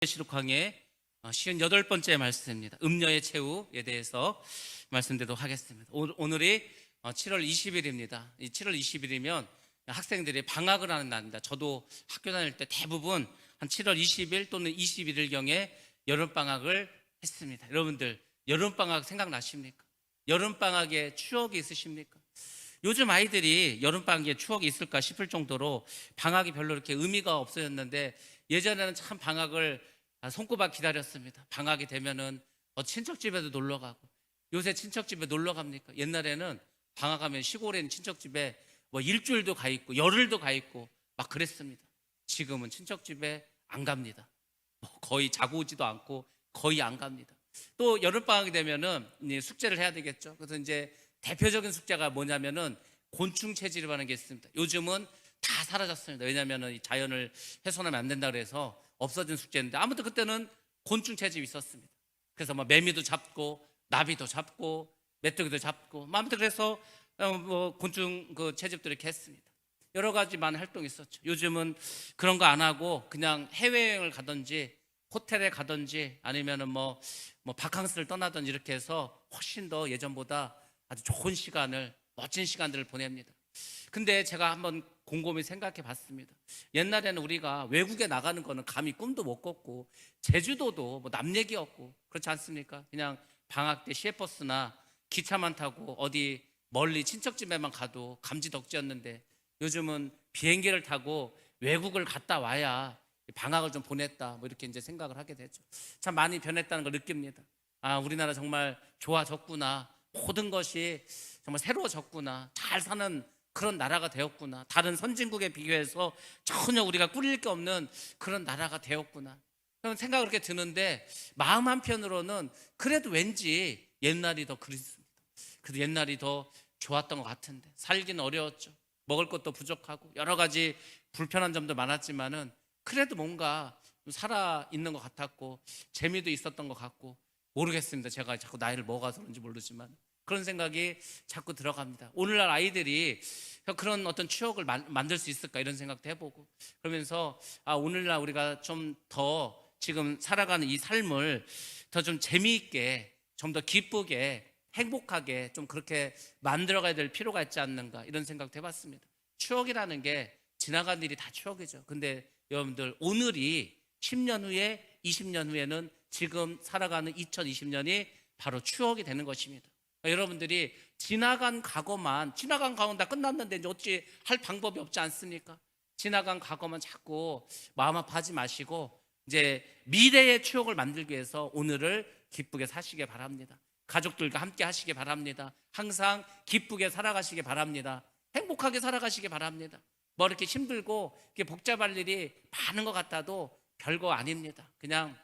계시록 강의 58번째 말씀입니다. 음녀의 최후에 대해서 말씀드리도록 하겠습니다. 오늘이 7월 20일입니다. 7월 20일이면 학생들이 방학을 하는 날입니다. 저도 학교 다닐 때 대부분 한 7월 20일 또는 21일경에 여름방학을 했습니다. 여러분들 여름방학 생각나십니까? 여름방학에 추억이 있으십니까? 요즘 아이들이 여름방학에 추억이 있을까 싶을 정도로 방학이 별로 이렇게 의미가 없어졌는데, 예전에는 참 방학을 손꼽아 기다렸습니다. 방학이 되면은 친척집에도 놀러 가고. 요새 친척집에 놀러 갑니까? 옛날에는 방학하면 시골에 있는 친척집에 일주일도 가 있고 열흘도 가 있고 막 그랬습니다. 지금은 친척집에 안 갑니다. 거의 자고 오지도 않고 거의 안 갑니다. 또 여름방학이 되면은 숙제를 해야 되겠죠. 그래서 이제 대표적인 숙제가 뭐냐면은 곤충 채집이라는 게 있습니다. 요즘은 다 사라졌습니다. 왜냐하면 이 자연을 훼손하면 안 된다 그래서 없어진 숙제인데, 아무튼 그때는 곤충 채집이 있었습니다. 그래서 매미도 잡고 나비도 잡고 메뚜기도 잡고 아무튼 그래서 곤충 채집도 이렇게 했습니다. 여러 가지 많은 활동이 있었죠. 요즘은 그런 거 안 하고 그냥 해외여행을 가든지 호텔에 가든지 아니면은 바캉스를 떠나든지 이렇게 해서 훨씬 더 예전보다 아주 좋은 시간을, 멋진 시간들을 보냅니다. 근데 제가 한번 곰곰이 생각해 봤습니다. 옛날에는 우리가 외국에 나가는 거는 감히 꿈도 못 꿨고, 제주도도 남 얘기였고 그렇지 않습니까? 그냥 방학 때 시외버스나 기차만 타고 어디 멀리 친척집에만 가도 감지덕지였는데, 요즘은 비행기를 타고 외국을 갔다 와야 방학을 좀 보냈다 이렇게 이제 생각을 하게 되죠. 참 많이 변했다는 걸 느낍니다. 우리나라 정말 좋아졌구나. 모든 것이 정말 새로워졌구나. 잘 사는 그런 나라가 되었구나. 다른 선진국에 비교해서 전혀 우리가 꿀릴 게 없는 그런 나라가 되었구나. 그런 생각이 그렇게 드는데, 마음 한편으로는 그래도 왠지 옛날이 더 그립습니다. 그래도 옛날이 더 좋았던 것 같은데, 살기는 어려웠죠. 먹을 것도 부족하고 여러 가지 불편한 점도 많았지만은 그래도 뭔가 살아있는 것 같았고 재미도 있었던 것 같고, 모르겠습니다. 제가 자꾸 나이를 먹어서 그런지 모르지만 그런 생각이 자꾸 들어갑니다. 오늘날 아이들이 그런 어떤 추억을 만들 수 있을까 이런 생각도 해보고, 그러면서 오늘날 우리가 좀 더 지금 살아가는 이 삶을 더 좀 재미있게, 좀 더 기쁘게, 행복하게 좀 그렇게 만들어가야 될 필요가 있지 않는가 이런 생각도 해봤습니다. 추억이라는 게 지나간 일이 다 추억이죠. 근데 여러분들, 오늘이 10년 후에 20년 후에는 지금 살아가는 2020년이 바로 추억이 되는 것입니다. 여러분들이 지나간 과거는 다 끝났는데 이제 어찌 할 방법이 없지 않습니까? 지나간 과거만 자꾸 마음 아파하지 마시고 이제 미래의 추억을 만들기 위해서 오늘을 기쁘게 사시길 바랍니다. 가족들과 함께 하시기 바랍니다. 항상 기쁘게 살아가시기 바랍니다. 행복하게 살아가시기 바랍니다. 이렇게 힘들고 이렇게 복잡할 일이 많은 것 같아도 별거 아닙니다. 그냥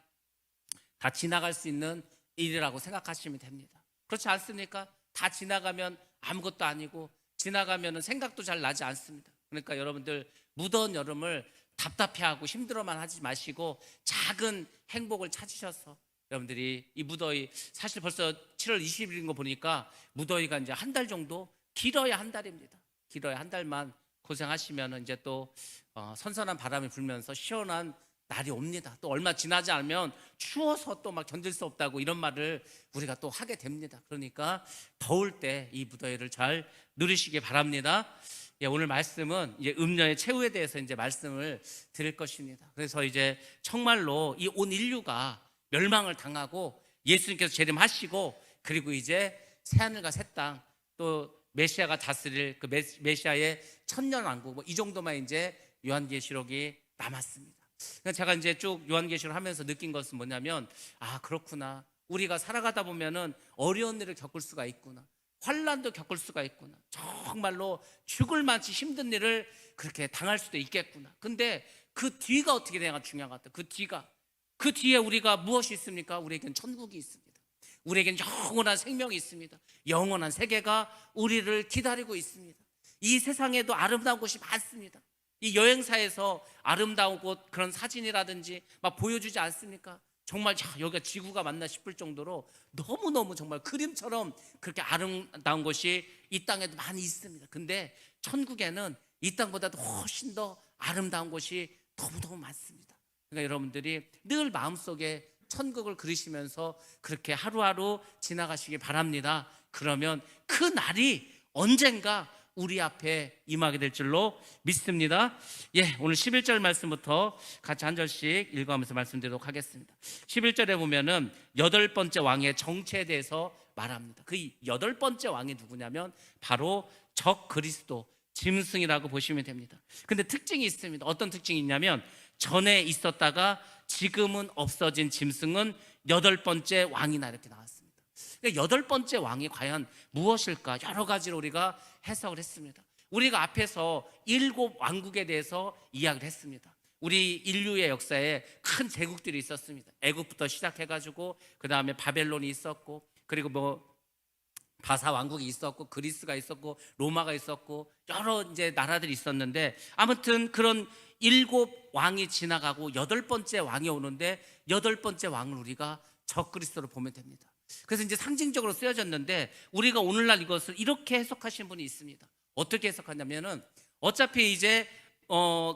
다 지나갈 수 있는 일이라고 생각하시면 됩니다. 그렇지 않습니까? 다 지나가면 아무것도 아니고, 지나가면 생각도 잘 나지 않습니다. 그러니까 여러분들, 무더운 여름을 답답해하고 힘들어만 하지 마시고 작은 행복을 찾으셔서, 여러분들이 이 무더위, 사실 벌써 7월 20일인 거 보니까 무더위가 이제 한 달 정도, 길어야 한 달입니다. 길어야 한 달만 고생하시면 이제 또 선선한 바람이 불면서 시원한 날이 옵니다. 또 얼마 지나지 않으면 추워서 또 막 견딜 수 없다고 이런 말을 우리가 또 하게 됩니다. 그러니까 더울 때 이 무더위를 잘 누리시기 바랍니다. 오늘 말씀은 이제 음녀의 최후에 대해서 이제 말씀을 드릴 것입니다. 그래서 이제 정말로 이 온 인류가 멸망을 당하고 예수님께서 재림하시고, 그리고 이제 새하늘과 새 땅, 또 메시아가 다스릴 그 메시아의 천년왕국, 이 정도만 이제 요한계시록이 남았습니다. 제가 이제 쭉 요한계시록 하면서 느낀 것은 뭐냐면, 그렇구나. 우리가 살아가다 보면은 어려운 일을 겪을 수가 있구나. 환난도 겪을 수가 있구나. 정말로 죽을 만치 힘든 일을 그렇게 당할 수도 있겠구나. 근데 그 뒤가 어떻게 되냐가 중요한 것 같아요. 그 뒤에 우리가 무엇이 있습니까? 우리에겐 천국이 있습니다. 우리에겐 영원한 생명이 있습니다. 영원한 세계가 우리를 기다리고 있습니다. 이 세상에도 아름다운 곳이 많습니다. 이 여행사에서 아름다운 곳, 그런 사진이라든지 막 보여주지 않습니까? 정말 여기가 지구가 맞나 싶을 정도로 너무너무 정말 그림처럼 그렇게 아름다운 곳이 이 땅에도 많이 있습니다. 근데 천국에는 이 땅보다도 훨씬 더 아름다운 곳이 너무너무 많습니다. 그러니까 여러분들이 늘 마음속에 천국을 그리시면서 그렇게 하루하루 지나가시기 바랍니다. 그러면 그 날이 언젠가 우리 앞에 임하게 될 줄로 믿습니다. 오늘 11절 말씀부터 같이 한 절씩 읽어가면서 말씀드리도록 하겠습니다. 11절에 보면은 8번째 왕의 정체에 대해서 말합니다. 그 8번째 왕이 누구냐면 바로 적 그리스도 짐승이라고 보시면 됩니다. 근데 특징이 있습니다. 어떤 특징이 있냐면 전에 있었다가 지금은 없어진 짐승은 8번째 왕이나 이렇게 나왔습니다. 그러니까 8번째 왕이 과연 무엇일까? 여러 가지로 우리가 해석을 했습니다. 우리가 앞에서 7 왕국에 대해서 이야기를 했습니다. 우리 인류의 역사에 큰 제국들이 있었습니다. 애국부터 시작해가지고 그 다음에 바벨론이 있었고, 그리고 바사 왕국이 있었고, 그리스가 있었고, 로마가 있었고, 여러 이제 나라들이 있었는데, 아무튼 그런 7 왕이 지나가고 8번째 왕이 오는데 8번째 왕을 우리가 적그리스도로 보면 됩니다. 그래서 이제 상징적으로 쓰여졌는데 우리가 오늘날 이것을 이렇게 해석하시는 분이 있습니다. 어떻게 해석하냐면은 어차피 이제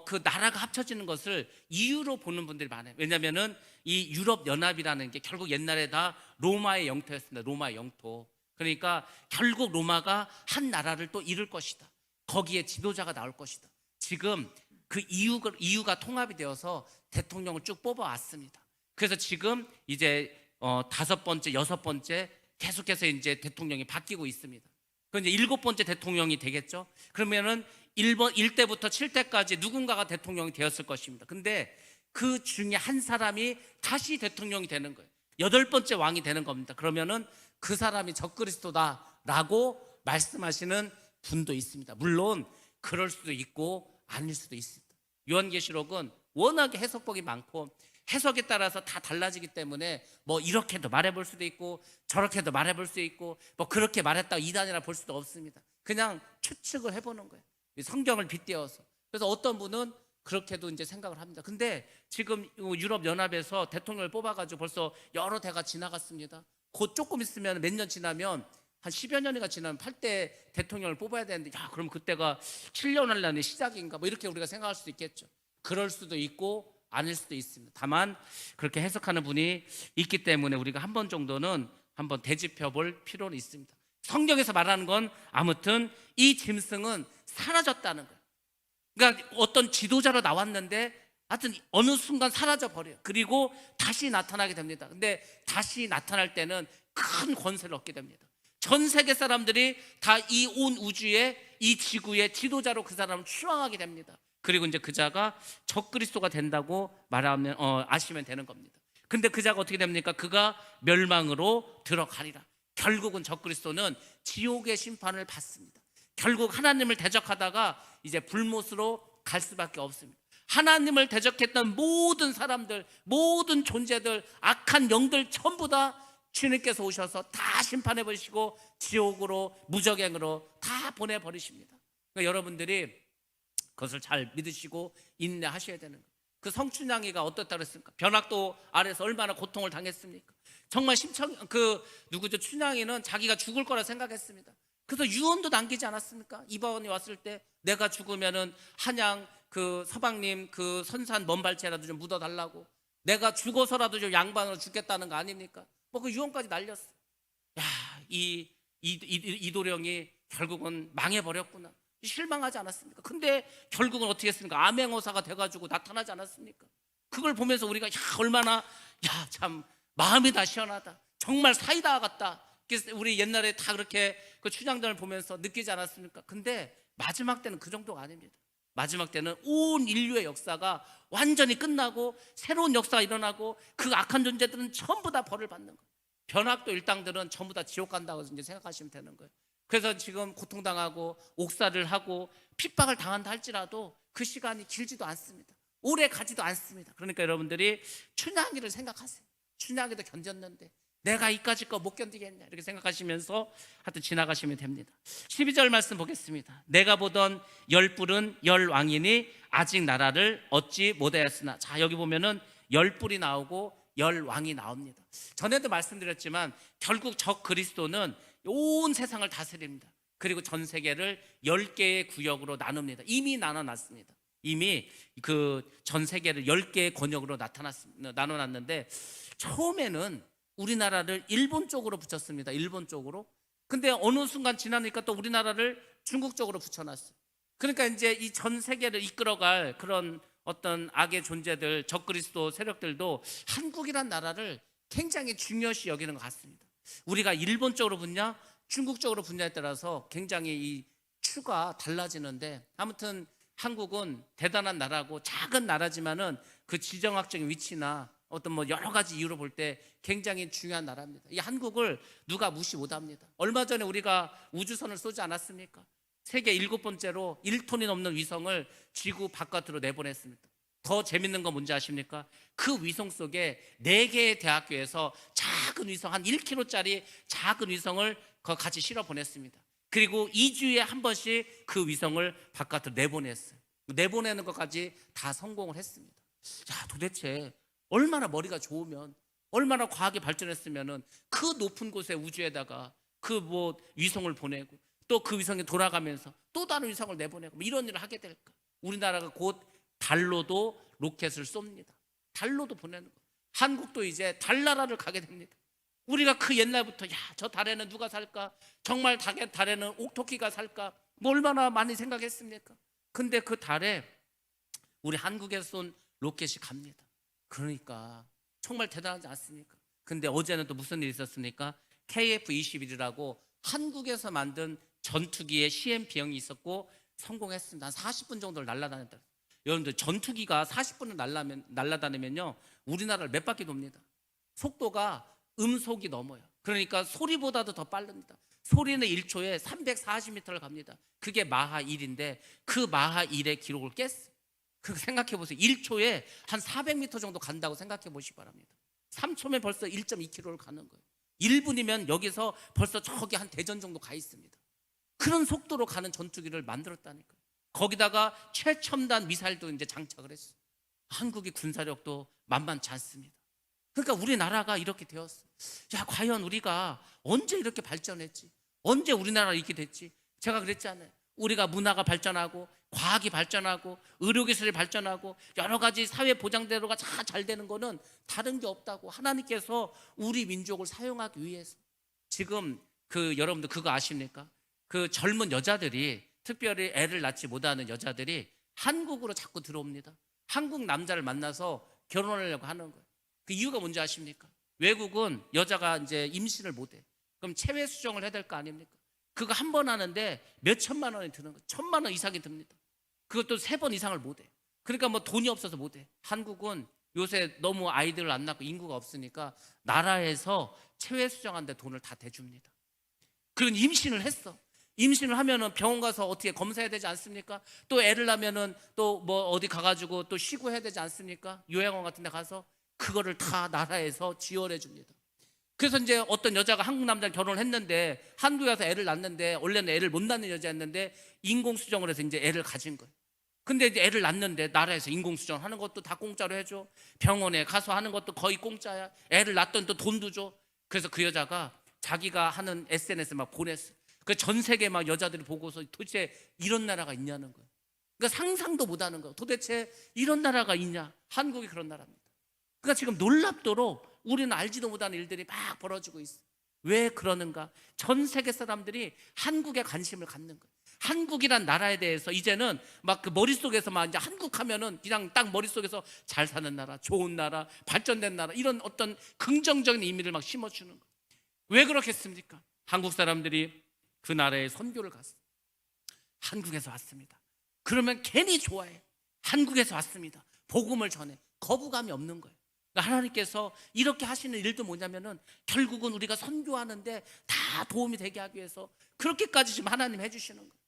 그 나라가 합쳐지는 것을 이유로 보는 분들이 많아요. 왜냐면은 이 유럽 연합이라는 게 결국 옛날에 다 로마의 영토였습니다. 로마의 영토. 그러니까 결국 로마가 한 나라를 또 이룰 것이다. 거기에 지도자가 나올 것이다. 지금 그 이유가 통합이 되어서 대통령을 쭉 뽑아왔습니다. 그래서 지금 이제 5번째, 6번째 계속해서 이제 대통령이 바뀌고 있습니다. 그런데 7번째 대통령이 되겠죠. 그러면은 1대부터 7대까지 누군가가 대통령이 되었을 것입니다. 근데 그 중에 한 사람이 다시 대통령이 되는 거예요. 8번째 왕이 되는 겁니다. 그러면은 그 사람이 적그리스도다라고 말씀하시는 분도 있습니다. 물론 그럴 수도 있고 아닐 수도 있습니다. 요한계시록은 워낙에 해석법이 많고 해석에 따라서 다 달라지기 때문에 이렇게도 말해볼 수도 있고 저렇게도 말해볼 수 있고 그렇게 말했다고 이단이라 볼 수도 없습니다. 그냥 추측을 해보는 거예요. 성경을 빗대어서. 그래서 어떤 분은 그렇게도 이제 생각을 합니다. 근데 지금 유럽 연합에서 대통령을 뽑아가지고 벌써 여러 대가 지나갔습니다. 곧 조금 있으면 몇 년 지나면 한 10여 년이가 지나면 8대 대통령을 뽑아야 되는데 그럼 그때가 7년 할라는 시작인가 이렇게 우리가 생각할 수도 있겠죠. 그럴 수도 있고 아닐 수도 있습니다. 다만 그렇게 해석하는 분이 있기 때문에 우리가 한 번 정도는 한번 되짚어 볼 필요는 있습니다. 성경에서 말하는 건 아무튼 이 짐승은 사라졌다는 거예요. 그러니까 어떤 지도자로 나왔는데 하여튼 어느 순간 사라져 버려요. 그리고 다시 나타나게 됩니다. 근데 다시 나타날 때는 큰 권세를 얻게 됩니다. 전 세계 사람들이 다 이 온 우주의 이 지구의 지도자로 그 사람을 추앙하게 됩니다. 그리고 이제 그 자가 적그리스도가 된다고 말하면 아시면 되는 겁니다. 근데 그 자가 어떻게 됩니까? 그가 멸망으로 들어가리라. 결국은 적그리스도는 지옥의 심판을 받습니다. 결국 하나님을 대적하다가 이제 불못으로 갈 수밖에 없습니다. 하나님을 대적했던 모든 사람들, 모든 존재들, 악한 영들 전부 다 주님께서 오셔서 다 심판해 버리시고 지옥으로 무적행으로 다 보내버리십니다. 그러니까 여러분들이 그것을 잘 믿으시고 인내하셔야 되는 거예요. 그 성춘향이가 어떻다 그랬습니까? 변학도 아래서 얼마나 고통을 당했습니까? 정말 누구죠? 춘향이는 자기가 죽을 거라 생각했습니다. 그래서 유언도 남기지 않았습니까? 이방원이 왔을 때 내가 죽으면은 한양 그 서방님 그 선산 먼발치라도 좀 묻어달라고, 내가 죽어서라도 좀 양반으로 죽겠다는 거 아닙니까? 그 유언까지 날렸어. 야, 이도령이 결국은 망해버렸구나. 실망하지 않았습니까? 근데 결국은 어떻게 했습니까? 암행어사가 돼가지고 나타나지 않았습니까? 그걸 보면서 우리가 얼마나 참 마음이 다 시원하다. 정말 사이다 같다. 우리 옛날에 다 그렇게 그 춘향전을 보면서 느끼지 않았습니까? 근데 마지막 때는 그 정도가 아닙니다. 마지막 때는 온 인류의 역사가 완전히 끝나고 새로운 역사가 일어나고 그 악한 존재들은 전부 다 벌을 받는 거예요. 변학도 일당들은 전부 다 지옥 간다고 이제 생각하시면 되는 거예요. 그래서 지금 고통당하고 옥살을 하고 핍박을 당한다 할지라도 그 시간이 길지도 않습니다. 오래 가지도 않습니다. 그러니까 여러분들이 춘향이를 생각하세요. 춘향이도 견뎠는데 내가 이까짓 거 못 견디겠냐 이렇게 생각하시면서 하여튼 지나가시면 됩니다. 12절 말씀 보겠습니다. 내가 보던 10뿔은 10왕이니 아직 나라를 얻지 못하였으나. 자, 여기 보면은 10뿔이 나오고 10왕이 나옵니다. 전에도 말씀드렸지만 결국 적 그리스도는 온 세상을 다스립니다. 그리고 전 세계를 10개의 구역으로 나눕니다. 이미 나눠놨습니다. 이미 그 전 세계를 10개의 권역으로 나눠놨는데 처음에는 우리나라를 일본 쪽으로 붙였습니다. 일본 쪽으로. 근데 어느 순간 지나니까 또 우리나라를 중국 쪽으로 붙여놨어요. 그러니까 이제 이 전 세계를 이끌어갈 그런 어떤 악의 존재들, 적그리스도 세력들도 한국이란 나라를 굉장히 중요시 여기는 것 같습니다. 우리가 일본 쪽으로 붙냐 중국 쪽으로 붙냐에 따라서 굉장히 이 추가 달라지는데, 아무튼 한국은 대단한 나라고 작은 나라지만은 그 지정학적인 위치나 어떤 뭐 여러 가지 이유로 볼 때 굉장히 중요한 나라입니다. 이 한국을 누가 무시 못합니다. 얼마 전에 우리가 우주선을 쏘지 않았습니까? 세계 7번째로 1톤이 넘는 위성을 지구 바깥으로 내보냈습니다. 더 재밌는 건 뭔지 아십니까? 그 위성 속에 4개의 대학교에서 작은 위성, 한 1kg짜리 작은 위성을 같이 실어 보냈습니다. 그리고 2주에 한 번씩 그 위성을 바깥으로 내보냈어요. 내보내는 것까지 다 성공을 했습니다. 자, 도대체 얼마나 머리가 좋으면, 얼마나 과학이 발전했으면은 그 높은 곳에 우주에다가 그 뭐 위성을 보내고 또 그 위성이 돌아가면서 또 다른 위성을 내보내고 뭐 이런 일을 하게 될까? 우리나라가 곧 달로도 로켓을 쏩니다. 달로도 보내는 거. 한국도 이제 달나라를 가게 됩니다. 우리가 그 옛날부터 야, 저 달에는 누가 살까? 정말 달에는 옥토끼가 살까? 뭐 얼마나 많이 생각했습니까? 근데 그 달에 우리 한국에서 쏜 로켓이 갑니다. 그러니까 정말 대단하지 않습니까? 근데 어제는 또 무슨 일이 있었습니까? KF-21이라고 한국에서 만든 전투기의 시험 비행이 있었고 성공했습니다. 한 40분 정도를 날아다녔다. 여러분들 전투기가 40분을 날아다니면요 우리나라를 몇 바퀴 돕니다. 속도가 음속이 넘어요. 그러니까 소리보다도 더 빠릅니다. 소리는 1초에 340m를 갑니다. 그게 마하 1인데 그 마하 1의 기록을 깼어요. 그 생각해 보세요. 1초에 한 400m 정도 간다고 생각해 보시기 바랍니다. 3초면 벌써 1.2km를 가는 거예요. 1분이면 여기서 벌써 저기 한 대전 정도 가 있습니다. 그런 속도로 가는 전투기를 만들었다니까요. 거기다가 최첨단 미사일도 이제 장착을 했어요. 한국의 군사력도 만만치 않습니다. 그러니까 우리나라가 이렇게 되었어. 야, 과연 우리가 언제 이렇게 발전했지? 언제 우리나라가 이렇게 됐지? 제가 그랬잖아요. 우리가 문화가 발전하고 과학이 발전하고 의료기술이 발전하고 여러 가지 사회 보장대로가 다 잘 되는 거는 다른 게 없다고. 하나님께서 우리 민족을 사용하기 위해서. 지금 그 여러분들 그거 아십니까? 그 젊은 여자들이, 특별히 애를 낳지 못하는 여자들이 한국으로 자꾸 들어옵니다. 한국 남자를 만나서 결혼하려고 하는 거예요. 그 이유가 뭔지 아십니까? 외국은 여자가 이제 임신을 못해. 그럼 체외 수정을 해야 될 거 아닙니까? 그거 한 번 하는데 몇 천만 원이 드는 거예요. 1,000만 원 이상이 듭니다. 그것도 3번 이상을 못해. 그러니까 뭐 돈이 없어서 못해. 한국은 요새 너무 아이들을 안 낳고 인구가 없으니까 나라에서 체외 수정하는데 돈을 다 대줍니다. 그런 임신을 했어. 임신을 하면은 병원 가서 어떻게 검사해야 되지 않습니까? 또 애를 낳으면은 또 뭐 어디 가가지고 또 쉬고 해야 되지 않습니까? 요양원 같은 데 가서 그거를 다 나라에서 지원해 줍니다. 그래서 이제 어떤 여자가 한국 남자랑 결혼을 했는데 한국에 가서 애를 낳는데, 원래는 애를 못 낳는 여자였는데 인공수정을 해서 이제 애를 가진 거예요. 근데 이제 애를 낳는데 나라에서 인공수정 하는 것도 다 공짜로 해줘. 병원에 가서 하는 것도 거의 공짜야. 애를 낳던 또 돈도 줘. 그래서 그 여자가 자기가 하는 SNS에 막 보냈어. 그 전 세계 막 여자들이 보고서 도대체 이런 나라가 있냐는 거예요. 그러니까 상상도 못 하는 거예요. 도대체 이런 나라가 있냐? 한국이 그런 나라입니다. 그러니까 지금 놀랍도록 우리는 알지도 못하는 일들이 막 벌어지고 있어요. 왜 그러는가? 전 세계 사람들이 한국에 관심을 갖는 거예요. 한국이란 나라에 대해서 이제는 막 그 머릿속에서 막 이제 한국 하면은 그냥 딱 머릿속에서 잘 사는 나라, 좋은 나라, 발전된 나라, 이런 어떤 긍정적인 의미를 막 심어주는 거예요. 왜 그렇겠습니까? 한국 사람들이 그 나라에 선교를 갔어요. 한국에서 왔습니다. 그러면 괜히 좋아해. 한국에서 왔습니다. 복음을 전해. 거부감이 없는 거예요. 그러니까 하나님께서 이렇게 하시는 일도 뭐냐면은 결국은 우리가 선교하는데 다 도움이 되게 하기 위해서 그렇게까지 지금 하나님 해주시는 거예요.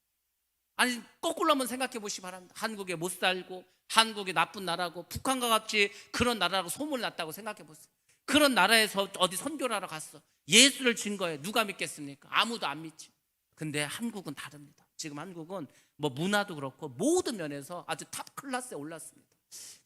아니, 거꾸로 한번 생각해 보시기 바랍니다. 한국에 못 살고 한국이 나쁜 나라고 북한과 같이 그런 나라라고 소문을 났다고 생각해 보세요. 그런 나라에서 어디 선교를 하러 갔어. 예수를 증거해. 누가 믿겠습니까? 아무도 안 믿지. 근데 한국은 다릅니다. 지금 한국은 뭐 문화도 그렇고 모든 면에서 아주 탑 클래스에 올랐습니다.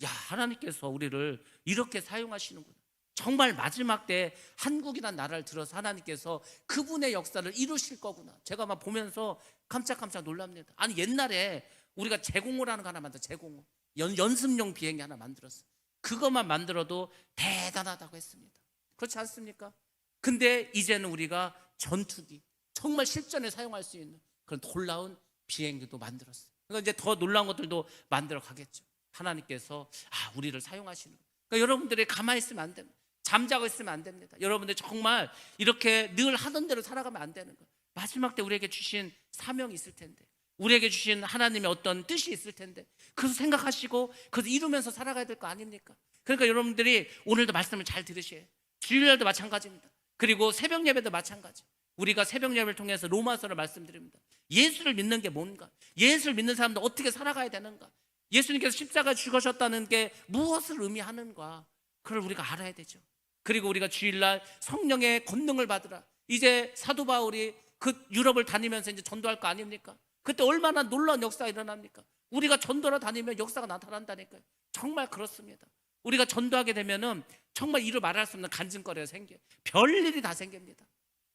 야, 하나님께서 우리를 이렇게 사용하시는구나. 정말 마지막 때 한국이란 나라를 들어서 하나님께서 그분의 역사를 이루실 거구나. 제가 막 보면서 깜짝깜짝 놀랍니다. 아니, 옛날에 우리가 제공을 하는 거 하나 만들어. 제공을. 연습용 비행기 하나 만들었어. 그것만 만들어도 대단하다고 했습니다. 그렇지 않습니까? 근데 이제는 우리가 전투기, 정말 실전에 사용할 수 있는 그런 놀라운 비행기도 만들었어요. 그러니까 이제 더 놀라운 것들도 만들어 가겠죠. 하나님께서 우리를 사용하시는. 그러니까 여러분들이 가만히 있으면 안 됩니다. 잠자고 있으면 안 됩니다. 여러분들 정말 이렇게 늘 하던 대로 살아가면 안 되는 거예요. 마지막 때 우리에게 주신 사명이 있을 텐데, 우리에게 주신 하나님의 어떤 뜻이 있을 텐데, 그래서 생각하시고 그래서 이루면서 살아가야 될 거 아닙니까? 그러니까 여러분들이 오늘도 말씀을 잘 들으셔야 해요. 주일날도 마찬가지입니다. 그리고 새벽 예배도 마찬가지. 우리가 새벽 예배를 통해서 로마서를 말씀드립니다. 예수를 믿는 게 뭔가, 예수를 믿는 사람들 어떻게 살아가야 되는가, 예수님께서 십자가에 죽으셨다는 게 무엇을 의미하는가, 그걸 우리가 알아야 되죠. 그리고 우리가 주일날 성령의 권능을 받으라. 이제 사도 바울이 그 유럽을 다니면서 이제 전도할 거 아닙니까? 그때 얼마나 놀라운 역사가 일어납니까? 우리가 전도를 다니면 역사가 나타난다니까요. 정말 그렇습니다. 우리가 전도하게 되면은 정말 이루 말할 수 없는 간증거리가 생겨요. 별일이 다 생깁니다.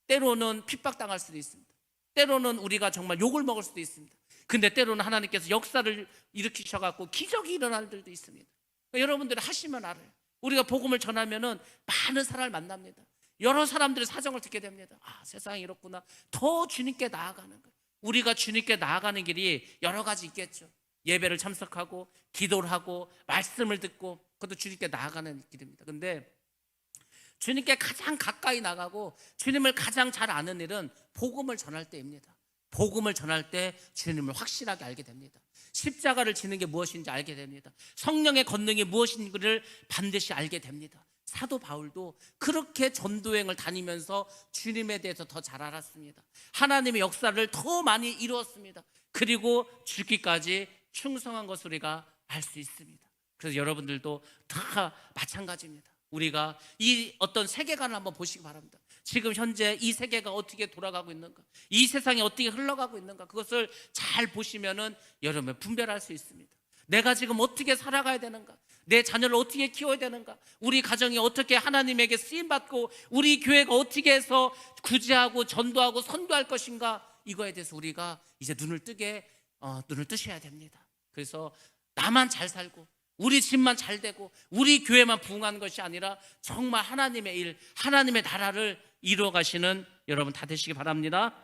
때로는 핍박당할 수도 있습니다. 때로는 우리가 정말 욕을 먹을 수도 있습니다. 근데 때로는 하나님께서 역사를 일으키셔갖고 기적이 일어날 일도 있습니다. 그러니까 여러분들이 하시면 알아요. 우리가 복음을 전하면은 많은 사람을 만납니다. 여러 사람들의 사정을 듣게 됩니다. 세상이 이렇구나. 더 주님께 나아가는 거예요. 우리가 주님께 나아가는 길이 여러 가지 있겠죠. 예배를 참석하고 기도를 하고 말씀을 듣고, 그것도 주님께 나아가는 길입니다. 근데 주님께 가장 가까이 나가고 주님을 가장 잘 아는 일은 복음을 전할 때입니다. 복음을 전할 때 주님을 확실하게 알게 됩니다. 십자가를 지는 게 무엇인지 알게 됩니다. 성령의 권능이 무엇인지를 반드시 알게 됩니다. 사도 바울도 그렇게 전도행을 다니면서 주님에 대해서 더 잘 알았습니다. 하나님의 역사를 더 많이 이루었습니다. 그리고 죽기까지 충성한 것을 우리가 알 수 있습니다. 그래서 여러분들도 다 마찬가지입니다. 우리가 이 어떤 세계관을 한번 보시기 바랍니다. 지금 현재 이 세계가 어떻게 돌아가고 있는가, 이 세상이 어떻게 흘러가고 있는가, 그것을 잘 보시면은 여러분 분별할 수 있습니다. 내가 지금 어떻게 살아가야 되는가, 내 자녀를 어떻게 키워야 되는가, 우리 가정이 어떻게 하나님에게 쓰임받고 우리 교회가 어떻게 해서 구제하고 전도하고 선교할 것인가, 이거에 대해서 우리가 이제 눈을 뜨셔야 됩니다. 그래서 나만 잘 살고 우리 집만 잘 되고 우리 교회만 부흥하는 것이 아니라 정말 하나님의 일, 하나님의 나라를 이루어 가시는 여러분 다 되시기 바랍니다.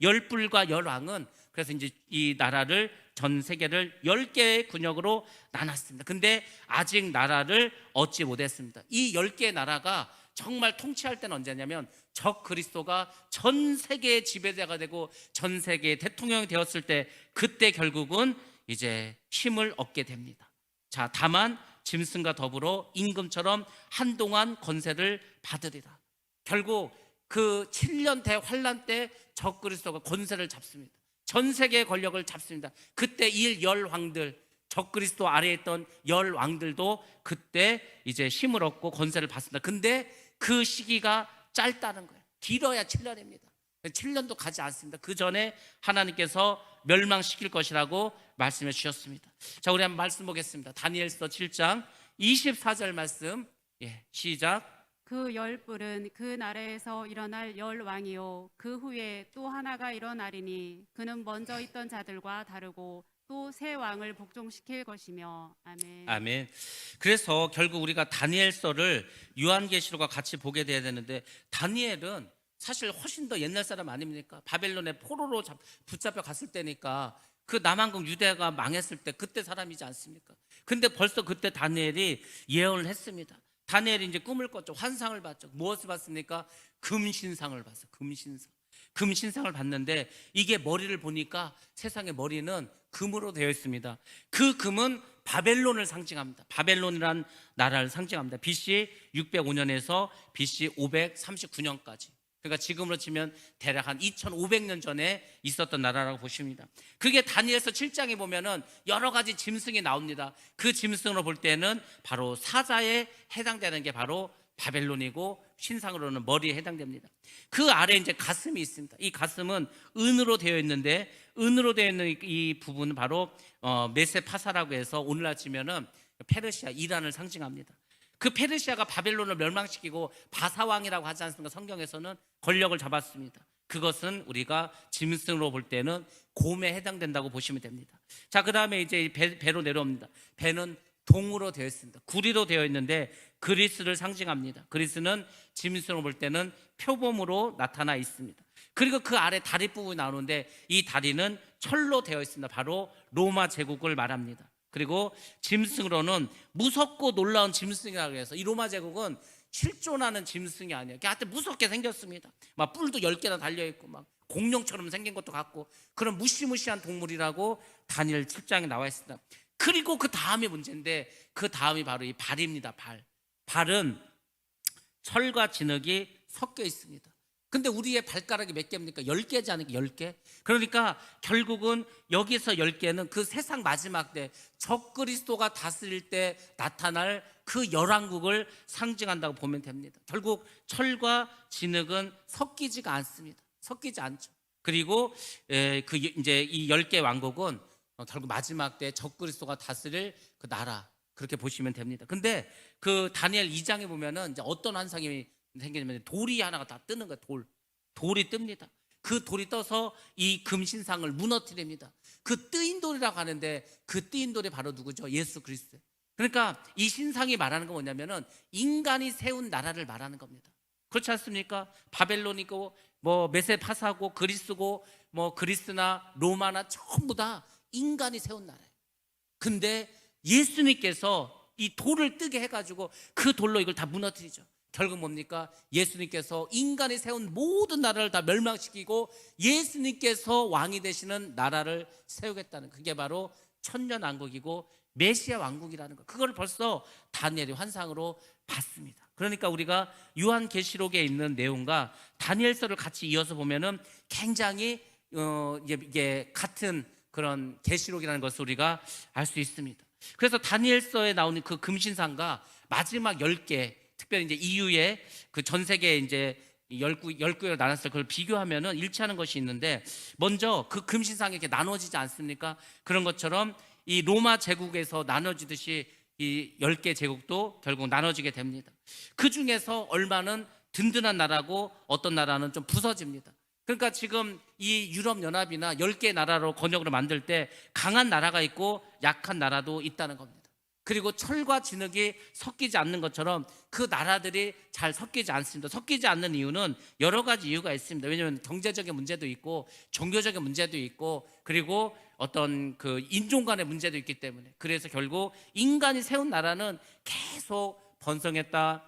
열불과 열왕은 그래서 이제 이 나라를 전 세계를 10개의 군역으로 나눴습니다. 근데 아직 나라를 얻지 못했습니다. 이 10개의 나라가 정말 통치할 때는 언제냐면 적 그리스도가 전 세계의 지배자가 되고 전 세계의 대통령이 되었을 때, 그때 결국은 이제 힘을 얻게 됩니다. 자, 다만 짐승과 더불어 임금처럼 한동안 권세를 받으리라. 결국 그 7년 대환란 때 적 그리스도가 권세를 잡습니다. 전 세계의 권력을 잡습니다. 그때 이 열 왕들, 적 그리스도 아래에 있던 열 왕들도 그때 이제 힘을 얻고 권세를 받습니다. 근데 그 시기가 짧다는 거예요. 길어야 7년입니다. 7년도 가지 않습니다. 그 전에 하나님께서 멸망시킬 것이라고 말씀해 주셨습니다. 자, 우리 한번 말씀 보겠습니다. 다니엘서 7장 24절 말씀. 시작. 그 열불은 그 나라에서 일어날 열 왕이요, 그 후에 또 하나가 일어나리니 그는 먼저 있던 자들과 다르고 또 새 왕을 복종시킬 것이며. 아멘. 아멘. 그래서 결국 우리가 다니엘서를 요한계시록과 같이 보게 돼야 되는데, 다니엘은 사실 훨씬 더 옛날 사람 아닙니까? 바벨론의 포로로 붙잡혀 갔을 때니까, 그 남한국 유대가 망했을 때 그때 사람이지 않습니까? 근데 벌써 그때 다니엘이 예언을 했습니다. 다니엘이 이제 꿈을 꿨죠. 환상을 봤죠. 무엇을 봤습니까? 금신상을 봤어요. 금신상을 봤는데, 이게 머리를 보니까 세상의 머리는 금으로 되어 있습니다. 그 금은 바벨론을 상징합니다. 바벨론이란 나라를 상징합니다. BC 605년에서 BC 539년까지. 그러니까 지금으로 치면 대략 한 2500년 전에 있었던 나라라고 보십니다. 그게 다니엘서 7장에 보면은 여러 가지 짐승이 나옵니다. 그 짐승으로 볼 때는 바로 사자에 해당되는 게 바로 바벨론이고, 신상으로는 머리에 해당됩니다. 그 아래 이제 가슴이 있습니다. 이 가슴은 은으로 되어 있는데, 은으로 되어 있는 이 부분은 바로 메세파사라고 해서 오늘날 치면은 페르시아, 이란을 상징합니다. 그 페르시아가 바벨론을 멸망시키고 바사왕이라고 하지 않습니까? 성경에서는 권력을 잡았습니다. 그것은 우리가 짐승으로 볼 때는 곰에 해당된다고 보시면 됩니다. 자, 그 다음에 이제 배로 내려옵니다. 배는 동으로 되어 있습니다. 구리로 되어 있는데 그리스를 상징합니다. 그리스는 짐승으로 볼 때는 표범으로 나타나 있습니다. 그리고 그 아래 다리 부분이 나오는데 이 다리는 철로 되어 있습니다. 바로 로마 제국을 말합니다. 그리고 짐승으로는 무섭고 놀라운 짐승이라고 해서 이 로마 제국은 실존하는 짐승이 아니에요. 하여튼 무섭게 생겼습니다. 막 뿔도 10개나 달려있고 막 공룡처럼 생긴 것도 같고 그런 무시무시한 동물이라고 다니엘 7장에 나와 있습니다. 그리고 그 다음이 문제인데 그 다음이 바로 이 발입니다. 발은 철과 진흙이 섞여 있습니다. 근데 우리의 발가락이 몇 개입니까? 10개지 않습니까? 10개? 그러니까 결국은 여기서 10개는 그 세상 마지막 때 적그리스도가 다스릴 때 나타날 그 열왕국을 상징한다고 보면 됩니다. 결국 철과 진흙은 섞이지가 않습니다. 섞이지 않죠. 그리고 그 이제 이 10개 왕국은 결국 마지막 때 적그리스도가 다스릴 그 나라, 그렇게 보시면 됩니다. 근데 그 다니엘 2장에 보면은 이제 어떤 환상이 생기냐면 돌이 하나가 다 뜨는 거예요. 돌이 뜹니다. 그 돌이 떠서 이 금신상을 무너뜨립니다. 그 뜨인 돌이라고 하는데 그 뜨인 돌이 바로 누구죠? 예수 그리스도. 그러니까 이 신상이 말하는 건 뭐냐면은 인간이 세운 나라를 말하는 겁니다. 그렇지 않습니까? 바벨론이고 뭐 메세파사고 그리스고 뭐 그리스나 로마나 전부 다 인간이 세운 나라예요. 근데 예수님께서 이 돌을 뜨게 해가지고 그 돌로 이걸 다 무너뜨리죠. 결국 뭡니까? 예수님께서 인간이 세운 모든 나라를 다 멸망시키고 예수님께서 왕이 되시는 나라를 세우겠다는, 그게 바로 천년왕국이고 메시아 왕국이라는 거. 그걸 벌써 다니엘이 환상으로 봤습니다. 그러니까 우리가 요한계시록에 있는 내용과 다니엘서를 같이 이어서 보면은 굉장히 이게 같은 그런 계시록이라는 것을 우리가 알 수 있습니다. 그래서 다니엘서에 나오는 그 금신상과 마지막 10개, 특별히 이제 EU의 그 전 세계 이제 10구역을 나눴을 그걸 비교하면은 일치하는 것이 있는데, 먼저 그 금신상이 이렇게 나눠지지 않습니까? 그런 것처럼 이 로마 제국에서 나눠지듯이 이 10개 제국도 결국 나눠지게 됩니다. 그 중에서 얼마는 든든한 나라고 어떤 나라는 좀 부서집니다. 그러니까 지금 이 유럽연합이나 10개 나라로 권역으로 만들 때 강한 나라가 있고 약한 나라도 있다는 겁니다. 그리고 철과 진흙이 섞이지 않는 것처럼 그 나라들이 잘 섞이지 않습니다. 섞이지 않는 이유는 여러 가지 이유가 있습니다. 왜냐하면 경제적인 문제도 있고 종교적인 문제도 있고 그리고 어떤 그 인종 간의 문제도 있기 때문에, 그래서 결국 인간이 세운 나라는 계속 번성했다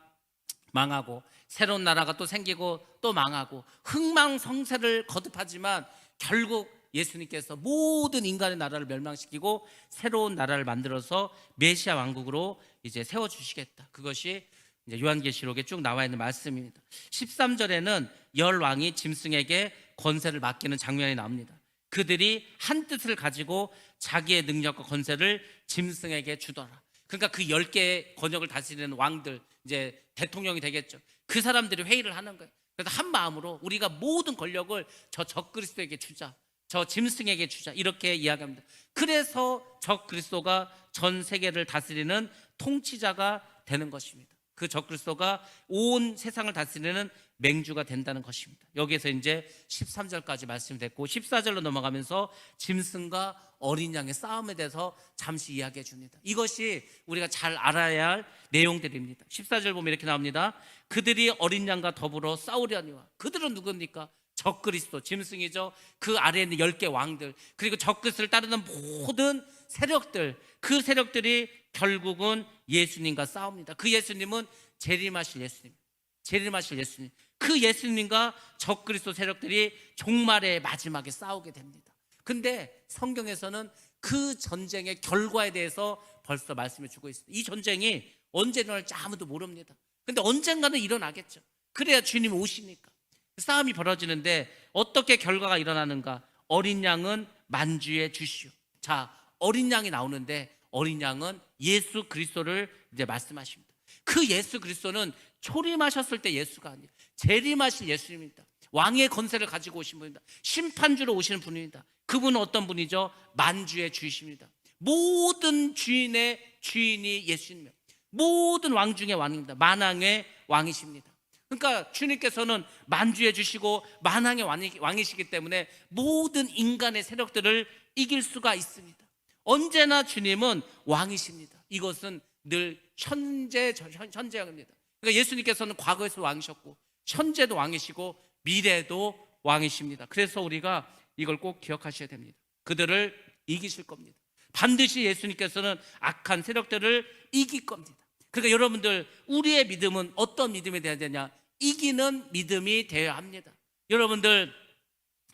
망하고 새로운 나라가 또 생기고 또 망하고 흥망성쇠를 거듭하지만 결국 예수님께서 모든 인간의 나라를 멸망시키고 새로운 나라를 만들어서 메시아 왕국으로 이제 세워주시겠다. 그것이 이제 요한계시록에 쭉 나와 있는 말씀입니다. 13절에는 열 왕이 짐승에게 권세를 맡기는 장면이 나옵니다. 그들이 한 뜻을 가지고 자기의 능력과 권세를 짐승에게 주더라. 그러니까 그 10개의 권역을 다스리는 왕들, 이제 대통령이 되겠죠. 그 사람들이 회의를 하는 거예요. 그래서 한 마음으로 우리가 모든 권력을 저 적그리스도에게 주자, 저 짐승에게 주자, 이렇게 이야기합니다. 그래서 적그리스도가 전 세계를 다스리는 통치자가 되는 것입니다. 그 적그리스도가 온 세상을 다스리는 맹주가 된다는 것입니다. 여기에서 이제 13절까지 말씀됐고 14절로 넘어가면서 짐승과 어린 양의 싸움에 대해서 잠시 이야기해 줍니다. 이것이 우리가 잘 알아야 할 내용들입니다. 14절 보면 이렇게 나옵니다. 그들이 어린 양과 더불어 싸우려니와. 그들은 누굽니까? 적그리스도, 짐승이죠. 그 아래에 있는 10개 왕들, 그리고 적그리스도를 따르는 모든 세력들, 그 세력들이 결국은 예수님과 싸웁니다. 그 예수님은 재림하실 예수님, 재림하실 예수님, 그 예수님과 적그리스도 세력들이 종말의 마지막에 싸우게 됩니다. 근데 성경에서는 그 전쟁의 결과에 대해서 벌써 말씀해 주고 있습니다. 이 전쟁이 언제 일어날지 아무도 모릅니다. 근데 언젠가는 일어나겠죠. 그래야 주님이 오시니까 싸움이 벌어지는데 어떻게 결과가 일어나는가? 어린 양은 만주의 주시오. 자, 어린 양이 나오는데 어린 양은 예수 그리스도를 이제 말씀하십니다. 그 예수 그리스도는 초림하셨을 때 예수가 아니에요. 재림하신 예수님입니다. 왕의 권세를 가지고 오신 분입니다. 심판주로 오시는 분입니다. 그분은 어떤 분이죠? 만주의 주이십니다. 모든 주인의 주인이 예수님이에요. 모든 왕 중의 왕입니다. 만왕의 왕이십니다. 그러니까 주님께서는 만주해 주시고 만왕의 왕이시기 때문에 모든 인간의 세력들을 이길 수가 있습니다. 언제나 주님은 왕이십니다. 이것은 늘 현재형입니다. 그러니까 예수님께서는 과거에서 왕이셨고 현재도 왕이시고 미래도 왕이십니다. 그래서 우리가 이걸 꼭 기억하셔야 됩니다. 그들을 이기실 겁니다. 반드시 예수님께서는 악한 세력들을 이길 겁니다. 그러니까 여러분들, 우리의 믿음은 어떤 믿음이 되어야 되냐? 이기는 믿음이 되어야 합니다. 여러분들,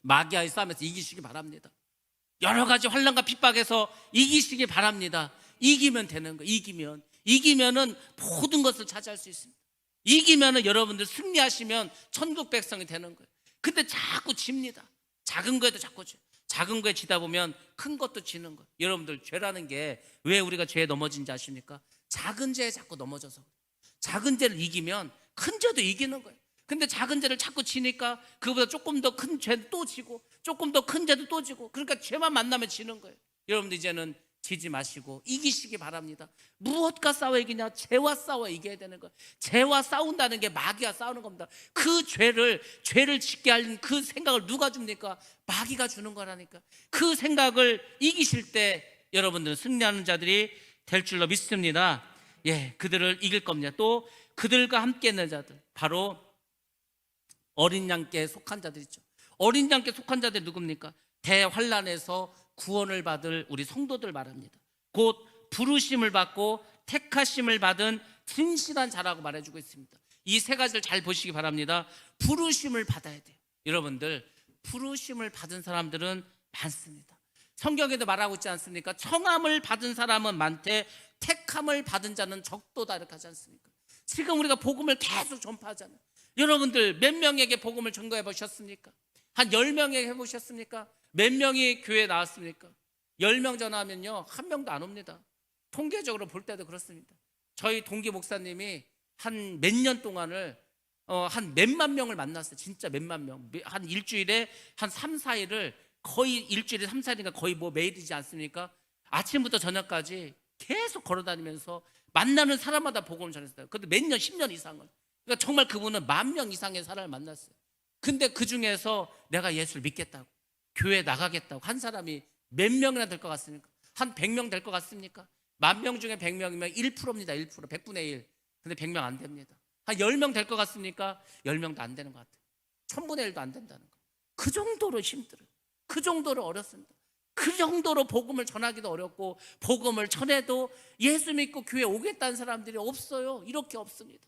마귀와의 싸움에서 이기시기 바랍니다. 여러 가지 환난과 핍박에서 이기시기 바랍니다. 이기면 되는 거예요. 이기면은 모든 것을 차지할 수 있습니다. 이기면은 여러분들 승리하시면 천국 백성이 되는 거예요. 근데 자꾸 집니다. 작은 거에도 자꾸 져요. 작은 거에 지다 보면 큰 것도 지는 거예요. 여러분들, 죄라는 게 왜 우리가 죄에 넘어진지 아십니까? 작은 죄에 자꾸 넘어져서. 작은 죄를 이기면 큰 죄도 이기는 거예요. 근데 작은 죄를 자꾸 지니까 그보다 조금 더 큰 죄도 또 지고 조금 더 큰 죄도 또 지고, 그러니까 죄만 만나면 지는 거예요. 여러분들, 이제는 지지 마시고 이기시기 바랍니다. 무엇과 싸워 이기냐? 죄와 싸워 이겨야 되는 거예요. 죄와 싸운다는 게 마귀와 싸우는 겁니다. 그 죄를 짓게 하는 그 생각을 누가 줍니까? 마귀가 주는 거라니까. 그 생각을 이기실 때 여러분들은 승리하는 자들이 될 줄로 믿습니다. 예, 그들을 이길 겁니다. 또 그들과 함께 있는 자들, 바로 어린 양께 속한 자들 있죠. 어린 양께 속한 자들이 누굽니까? 대환란에서 구원을 받을 우리 성도들 말합니다. 곧 부르심을 받고 택하심을 받은 진실한 자라고 말해주고 있습니다. 이 세 가지를 잘 보시기 바랍니다. 부르심을 받아야 돼요. 여러분들, 부르심을 받은 사람들은 많습니다. 성경에도 말하고 있지 않습니까? 청함을 받은 사람은 많되 택함을 받은 자는 적도다, 이렇게 하지 않습니까? 지금 우리가 복음을 계속 전파하잖아요. 여러분들, 몇 명에게 복음을 전거해 보셨습니까? 한 10명에게 해보셨습니까? 몇 명이 교회에 나왔습니까? 10명 전화하면요, 한 명도 안 옵니다. 통계적으로 볼 때도 그렇습니다. 저희 동기 목사님이 한 몇 년 동안을 한 몇만 명을 만났어요. 진짜 몇만 명. 한 일주일에 한 3, 4일을 거의 일주일에 3, 4일인가 거의 뭐 매일이지 않습니까? 아침부터 저녁까지 계속 걸어다니면서 만나는 사람마다 복음을 전했어요. 그것도 몇 년, 10년 이상을. 그러니까 정말 그분은 10,000명 이상의 사람을 만났어요. 근데 그 중에서 내가 예수를 믿겠다고, 교회 나가겠다고 한 사람이 몇 명이나 될 것 같습니까? 한 100명 될 것 같습니까? 10,000명 중에 100명이면 1%입니다. 1%, 100분의 1. 근데 100명 안 됩니다. 한 10명 될 것 같습니까? 10명도 안 되는 것 같아요. 1000분의 1도 안 된다는 거예요. 그 정도로 힘들어요. 그 정도로 어렵습니다. 그 정도로 복음을 전하기도 어렵고, 복음을 전해도 예수 믿고 교회 오겠다는 사람들이 없어요. 이렇게 없습니다.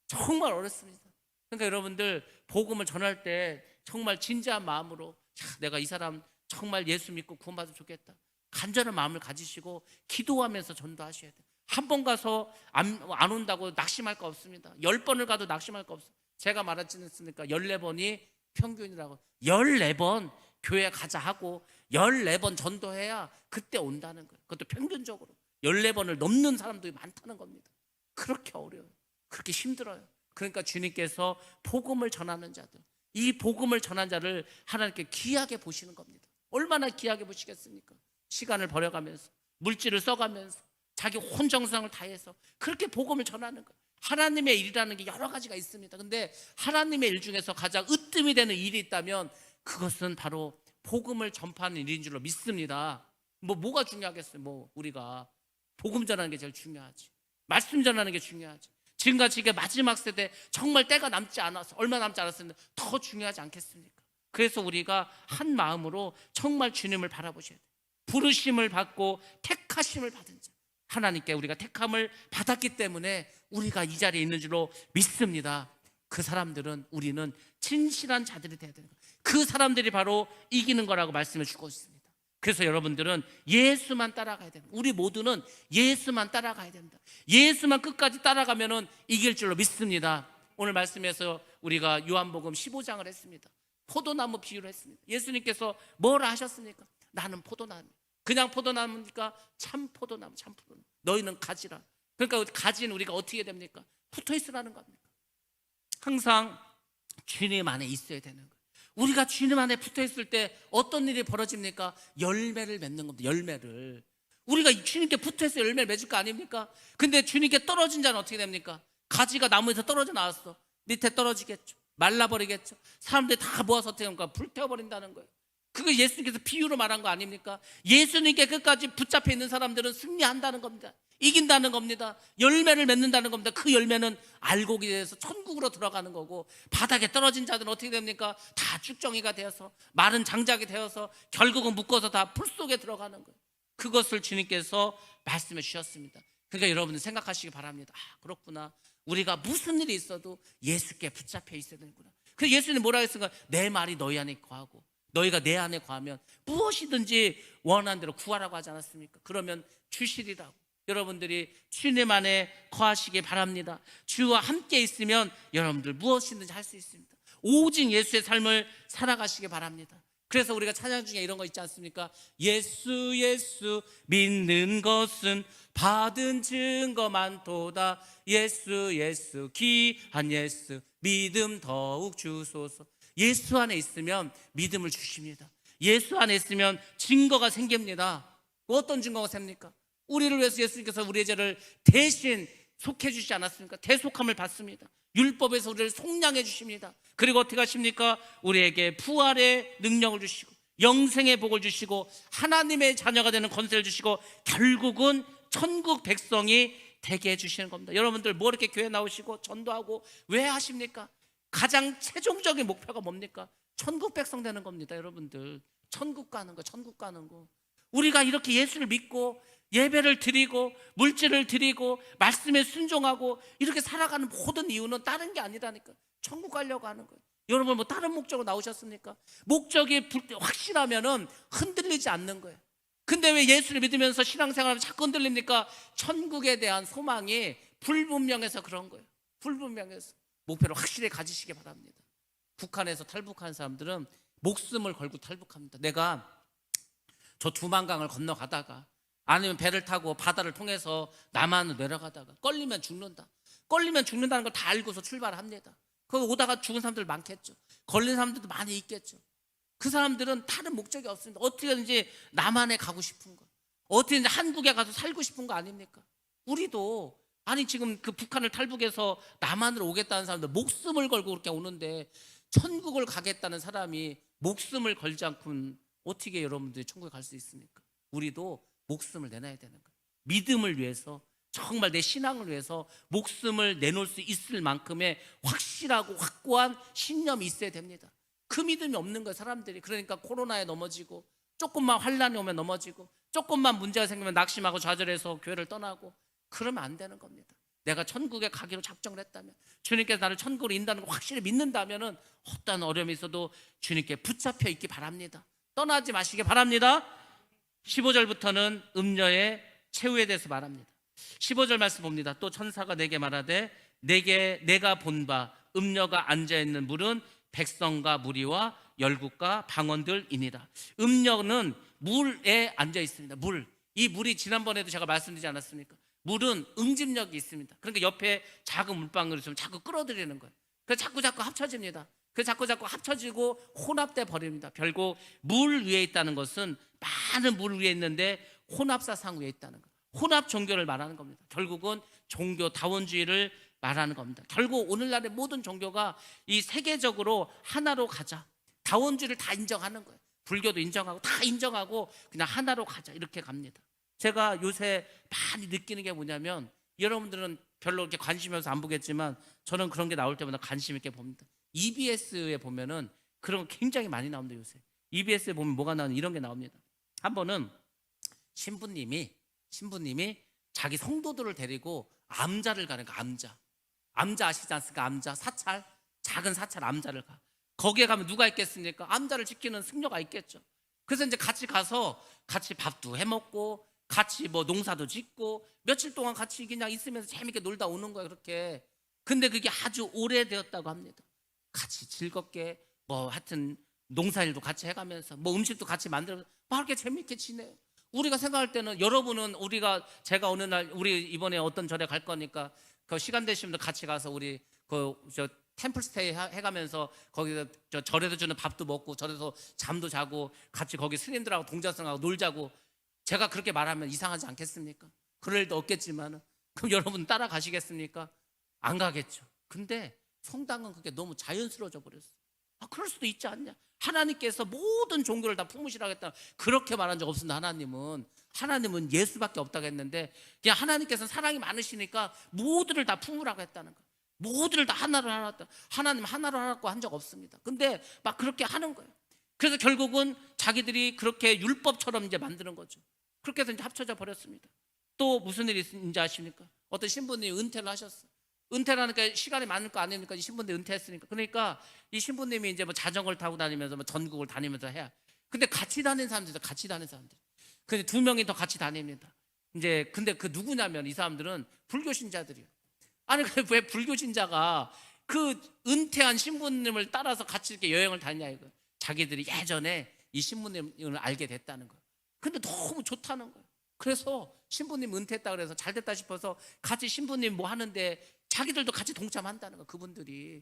정말 어렵습니다. 그러니까 여러분들, 복음을 전할 때 정말 진지한 마음으로, 내가 이 사람 정말 예수 믿고 구원받으면 좋겠다, 간절한 마음을 가지시고 기도하면서 전도하셔야 돼요. 한 번 가서 안 온다고 낙심할 거 없습니다. 10번을 가도 낙심할 거 없어요. 제가 말하지 않습니까? 14번이 평균이라고. 14번 교회 가자 하고 14번 전도해야 그때 온다는 거예요. 그것도 평균적으로 14번을 넘는 사람들이 많다는 겁니다. 그렇게 어려워요. 그렇게 힘들어요. 그러니까 주님께서 복음을 전하는 자들, 이 복음을 전한 자를 하나님께 귀하게 보시는 겁니다. 얼마나 귀하게 보시겠습니까? 시간을 버려가면서, 물질을 써가면서, 자기 혼정성을 다해서 그렇게 복음을 전하는 거예요. 하나님의 일이라는 게 여러 가지가 있습니다. 근데 하나님의 일 중에서 가장 으뜸이 되는 일이 있다면 그것은 바로 복음을 전파하는 일인 줄로 믿습니다. 뭐가 중요하겠어요? 우리가 복음 전하는 게 제일 중요하지. 말씀 전하는 게 중요하지. 지금같이 이게 마지막 세대, 정말 때가 남지 않아서, 얼마 남지 않았는데 더 중요하지 않겠습니까? 그래서 우리가 한 마음으로 정말 주님을 바라보셔야 돼요. 부르심을 받고 택하심을 받은 자, 하나님께 우리가 택함을 받았기 때문에 우리가 이 자리에 있는 줄로 믿습니다. 그 사람들은, 우리는 진실한 자들이 되어야 되는 거예요. 그 사람들이 바로 이기는 거라고 말씀해 주고 있습니다. 그래서 여러분들은 예수만 따라가야 됩니다. 우리 모두는 예수만 따라가야 됩니다. 예수만 끝까지 따라가면은 이길 줄로 믿습니다. 오늘 말씀에서 우리가 요한복음 15장을 했습니다. 포도나무 비유를 했습니다. 예수님께서 뭐라 하셨습니까? 나는 포도나무. 그냥 포도나무니까 참 포도나무, 참 포도나무. 너희는 가지라. 그러니까 가지는 우리가 어떻게 됩니까? 붙어 있으라는 겁니다. 항상 주님 안에 있어야 되는 거예요. 우리가 주님 안에 붙어 있을 때 어떤 일이 벌어집니까? 열매를 맺는 겁니다. 열매를. 우리가 주님께 붙어 있어 열매를 맺을 거 아닙니까? 근데 주님께 떨어진 자는 어떻게 됩니까? 가지가 나무에서 떨어져 나왔어. 밑에 떨어지겠죠. 말라버리겠죠. 사람들이 다 모아서 어떻게 합니까? 불태워버린다는 거예요. 그거 예수님께서 비유로 말한 거 아닙니까? 예수님께 끝까지 붙잡혀 있는 사람들은 승리한다는 겁니다. 이긴다는 겁니다. 열매를 맺는다는 겁니다. 그 열매는 알곡이 돼서 천국으로 들어가는 거고, 바닥에 떨어진 자들은 어떻게 됩니까? 다 쭉정이가 되어서 마른 장작이 되어서 결국은 묶어서 다 풀 속에 들어가는 거예요. 그것을 주님께서 말씀해 주셨습니다. 그러니까 여러분들 생각하시기 바랍니다. 아, 그렇구나. 우리가 무슨 일이 있어도 예수께 붙잡혀 있어야 되는구나. 그래서 예수님 뭐라 했습니까? 내 말이 너희 안에 거하고 너희가 내 안에 거하면 무엇이든지 원하는 대로 구하라고 하지 않았습니까? 그러면 주시리라고. 여러분들이 주님 안에 거하시기 바랍니다. 주와 함께 있으면 여러분들 무엇이든지 할 수 있습니다. 오직 예수의 삶을 살아가시기 바랍니다. 그래서 우리가 찬양 중에 이런 거 있지 않습니까? 예수 예수 믿는 것은 받은 증거 많도다. 예수 예수 귀한 예수 믿음 더욱 주소서. 예수 안에 있으면 믿음을 주십니다. 예수 안에 있으면 증거가 생깁니다. 어떤 증거가 생깁니까? 우리를 위해서 예수님께서 우리의 죄를 대신 속해 주시지 않았습니까? 대속함을 받습니다. 율법에서 우리를 속량해 주십니다. 그리고 어떻게 하십니까? 우리에게 부활의 능력을 주시고 영생의 복을 주시고 하나님의 자녀가 되는 권세를 주시고 결국은 천국 백성이 되게 해주시는 겁니다. 여러분들 뭐 이렇게 교회 나오시고 전도하고 왜 하십니까? 가장 최종적인 목표가 뭡니까? 천국 백성 되는 겁니다. 여러분들 천국 가는 거, 천국 가는 거. 우리가 이렇게 예수를 믿고 예배를 드리고 물질을 드리고 말씀에 순종하고 이렇게 살아가는 모든 이유는 다른 게 아니라니까. 천국 가려고 하는 거예요. 여러분 뭐 다른 목적으로 나오셨습니까? 목적이 확실하면은 흔들리지 않는 거예요. 근데 왜 예수를 믿으면서 신앙생활을 자꾸 흔들립니까? 천국에 대한 소망이 불분명해서 그런 거예요. 불분명해서. 목표를 확실히 가지시기 바랍니다. 북한에서 탈북한 사람들은 목숨을 걸고 탈북합니다. 내가 저 두만강을 건너가다가 아니면 배를 타고 바다를 통해서 남한으로 내려가다가 걸리면 죽는다. 걸리면 죽는다는 걸 다 알고서 출발합니다. 거기 오다가 죽은 사람들 많겠죠. 걸린 사람들도 많이 있겠죠. 그 사람들은 다른 목적이 없습니다. 어떻게든지 남한에 가고 싶은 거, 어떻게든지 한국에 가서 살고 싶은 거 아닙니까? 우리도 아니 지금 그 북한을 탈북해서 남한으로 오겠다는 사람들 목숨을 걸고 그렇게 오는데 천국을 가겠다는 사람이 목숨을 걸지 않고는 어떻게 여러분들이 천국에 갈 수 있습니까? 우리도 목숨을 내놔야 되는 거예요. 믿음을 위해서 정말 내 신앙을 위해서 목숨을 내놓을 수 있을 만큼의 확실하고 확고한 신념이 있어야 됩니다. 그 믿음이 없는 거예요. 사람들이. 그러니까 코로나에 넘어지고 조금만 환란이 오면 넘어지고 조금만 문제가 생기면 낙심하고 좌절해서 교회를 떠나고 그러면 안 되는 겁니다. 내가 천국에 가기로 작정을 했다면 주님께서 나를 천국으로 인도하는 걸 확실히 믿는다면 어떤 어려움이 있어도 주님께 붙잡혀 있기 바랍니다. 떠나지 마시기 바랍니다. 15절부터는 음녀의 최후에 대해서 말합니다. 15절 말씀 봅니다. 또 천사가 내게 말하되 내가 본 바 음녀가 앉아있는 물은 백성과 무리와 열국과 방언들이니라. 음녀는 물에 앉아 있습니다. 물. 이 물이 지난번에도 제가 말씀드리지 않았습니까? 물은 응집력이 있습니다. 그러니까 옆에 작은 물방울을 좀 자꾸 끌어들이는 거예요. 그래서 자꾸 합쳐집니다. 그래서 자꾸 합쳐지고 혼합돼 버립니다. 결국 물 위에 있다는 것은 많은 물 위에 있는데 혼합사상 위에 있다는 거예요. 혼합 종교를 말하는 겁니다. 결국은 종교 다원주의를 말하는 겁니다. 결국 오늘날의 모든 종교가 이 세계적으로 하나로 가자, 다원주의를 다 인정하는 거예요. 불교도 인정하고 다 인정하고 그냥 하나로 가자 이렇게 갑니다. 제가 요새 많이 느끼는 게 뭐냐면 여러분들은 별로 이렇게 관심이 없어서 안 보겠지만 저는 그런 게 나올 때마다 관심 있게 봅니다. EBS에 보면은 그런 거 굉장히 많이 나옵니다. 요새 EBS에 보면 뭐가 나오는 이런 게 나옵니다. 한 번은 신부님이 자기 성도들을 데리고 암자를 가는 거. 암자 아시지 않습니까? 암자 사찰, 작은 사찰 암자를 가. 거기에 가면 누가 있겠습니까? 암자를 지키는 승려가 있겠죠. 그래서 이제 같이 가서 같이 밥도 해 먹고 같이 뭐 농사도 짓고 며칠 동안 같이 그냥 있으면서 재밌게 놀다 오는 거예요. 그렇게. 근데 그게 아주 오래되었다고 합니다. 같이 즐겁게 뭐 하여튼 농사일도 같이 해가면서 뭐 음식도 같이 만들면서 막 이렇게 재밌게 지내요. 우리가 생각할 때는 여러분은 제가 어느 날 우리 이번에 어떤 절에 갈 거니까 그 시간 되시면 같이 가서 우리 저 템플스테이 해가면서 거기서 저 절에서 주는 밥도 먹고 절에서 잠도 자고 같이 거기 스님들하고 동자승하고 놀자고 제가 그렇게 말하면 이상하지 않겠습니까? 그럴 일도 없겠지만 그럼 여러분 따라가시겠습니까? 안 가겠죠. 근데 성당은 그게 너무 자연스러워져 버렸어. 그럴 수도 있지 않냐? 하나님께서 모든 종교를 다 품으시라고 했다, 그렇게 말한 적 없습니다. 하나님은 예수밖에 없다고 했는데, 그냥 하나님께서 사랑이 많으시니까 모두를 다 품으라고 했다는 거예요. 모두를 다 하나로 하라고, 하나님 하나로 하라고 한 적 없습니다. 근데 막 그렇게 하는 거예요. 그래서 결국은 자기들이 그렇게 율법처럼 이제 만드는 거죠. 그렇게 해서 이제 합쳐져 버렸습니다. 또 무슨 일이 있는지 아십니까? 어떤 신부님이 은퇴를 하셨어. 은퇴를 하니까 시간이 많을 거 아닙니까? 이 신부님이 은퇴했으니까. 그러니까 이 신부님이 이제 뭐 자전거를 타고 다니면서 뭐 전국을 다니면서 해야. 근데 같이 다니는 사람들. 근데 2명이 더 같이 다닙니다. 이제 근데 그 누구냐면 이 사람들은 불교 신자들이요. 아니 왜 불교 신자가 그 은퇴한 신부님을 따라서 같이 이렇게 여행을 다니냐 이거. 자기들이 예전에 이 신부님을 알게 됐다는 거예요. 근데 너무 좋다는 거예요. 그래서 신부님 은퇴했다 그래서 잘 됐다 싶어서 같이 신부님 뭐 하는데 자기들도 같이 동참한다는 거예요. 그분들이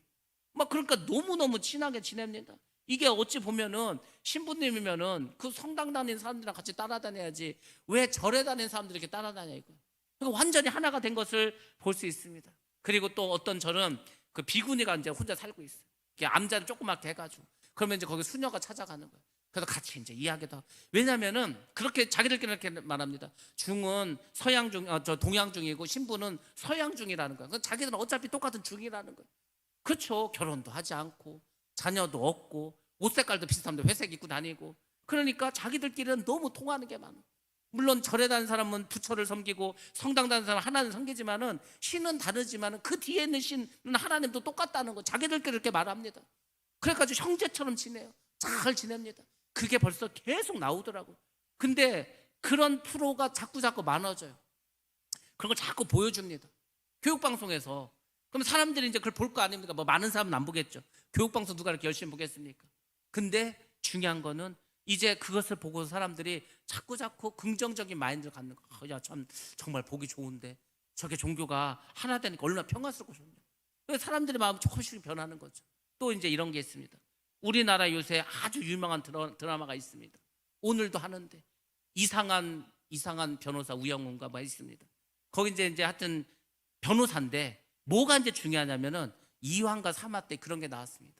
막 그러니까 너무너무 친하게 지냅니다. 이게 어찌 보면은 신부님이면은 그 성당 다니는 사람들이랑 같이 따라다녀야지 왜 절에 다니는 사람들이 이렇게 따라다녀 이거. 그러니까 완전히 하나가 된 것을 볼 수 있습니다. 그리고 또 어떤 절은 그 비구니가 이제 혼자 살고 있어요. 암자를 조그맣게 해가지고 그러면 이제 거기 수녀가 찾아가는 거예요. 그래서 같이 이제 이야기도 하고. 왜냐면은 그렇게 자기들끼리 이렇게 말합니다. 중은 서양 중, 저 동양 중이고 신부는 서양 중이라는 거예요. 자기들은 어차피 똑같은 중이라는 거예요. 그렇죠. 결혼도 하지 않고 자녀도 없고 옷 색깔도 비슷한데 회색 입고 다니고. 그러니까 자기들끼리는 너무 통하는 게 많아. 물론 절에 다니는 사람은 부처를 섬기고 성당 다니는 사람은 하나님 섬기지만은 신은 다르지만은 그 뒤에 있는 신은 하나님도 똑같다는 거 자기들끼리 이렇게 말합니다. 그래가지고 형제처럼 지내요. 잘 지냅니다. 그게 벌써 계속 나오더라고. 근데 그런 프로가 자꾸 많아져요. 그런 걸 자꾸 보여줍니다. 교육방송에서. 그럼 사람들이 이제 그걸 볼 거 아닙니까? 뭐 많은 사람은 안 보겠죠. 교육방송 누가 이렇게 열심히 보겠습니까? 근데 중요한 거는 이제 그것을 보고 사람들이 자꾸 긍정적인 마인드를 갖는 거. 야, 참 정말 보기 좋은데 저게 종교가 하나 되니까 얼마나 평화스럽고 좋냐. 그래서 사람들의 마음이 조금씩 변하는 거죠. 또 이제 이런 게 있습니다. 우리나라 요새 아주 유명한 드라마가 있습니다. 오늘도 하는데 이상한 변호사 우영우인가 뭐 있습니다. 거기 이제 하여튼 변호사인데 뭐가 이제 중요하냐면은 2화인가 3화 때 그런 게 나왔습니다.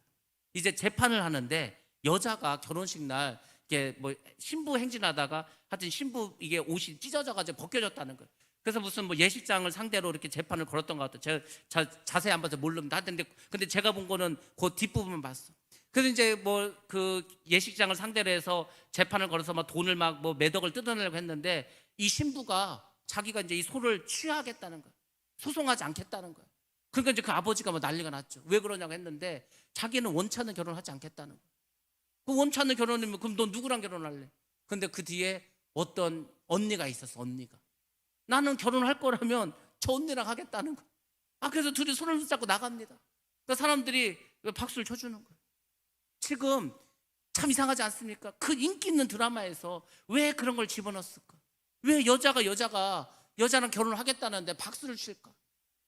이제 재판을 하는데 여자가 결혼식 날 이게 뭐 신부 행진하다가 하여튼 신부 이게 옷이 찢어져가지고 벗겨졌다는 거예요. 그래서 무슨 뭐 예식장을 상대로 이렇게 재판을 걸었던 것 같아요. 제가 자세히 안 봐서 모릅니다. 근데 제가 본 거는 그 뒷부분만 봤어. 그래서 이제 뭐 그 예식장을 상대로 해서 재판을 걸어서 막 돈을 막 뭐 몇 억을 뜯어내려고 했는데 이 신부가 자기가 이제 이 소를 취하하겠다는 거예요. 소송하지 않겠다는 거예요. 그러니까 이제 그 아버지가 뭐 난리가 났죠. 왜 그러냐고 했는데 자기는 원치 않는 결혼을 하지 않겠다는 거예요. 그 원치 않는 결혼이면 그럼 너 누구랑 결혼할래? 근데 그 뒤에 어떤 언니가 있었어. 언니가 나는 결혼할 거라면 저 언니랑 하겠다는 거예요. 그래서 둘이 손을 붙잡고 나갑니다. 그러니까 사람들이 박수를 쳐주는 거예요. 지금 참 이상하지 않습니까? 그 인기 있는 드라마에서 왜 그런 걸 집어넣었을까? 왜 여자랑 결혼을 하겠다는데 박수를 칠까?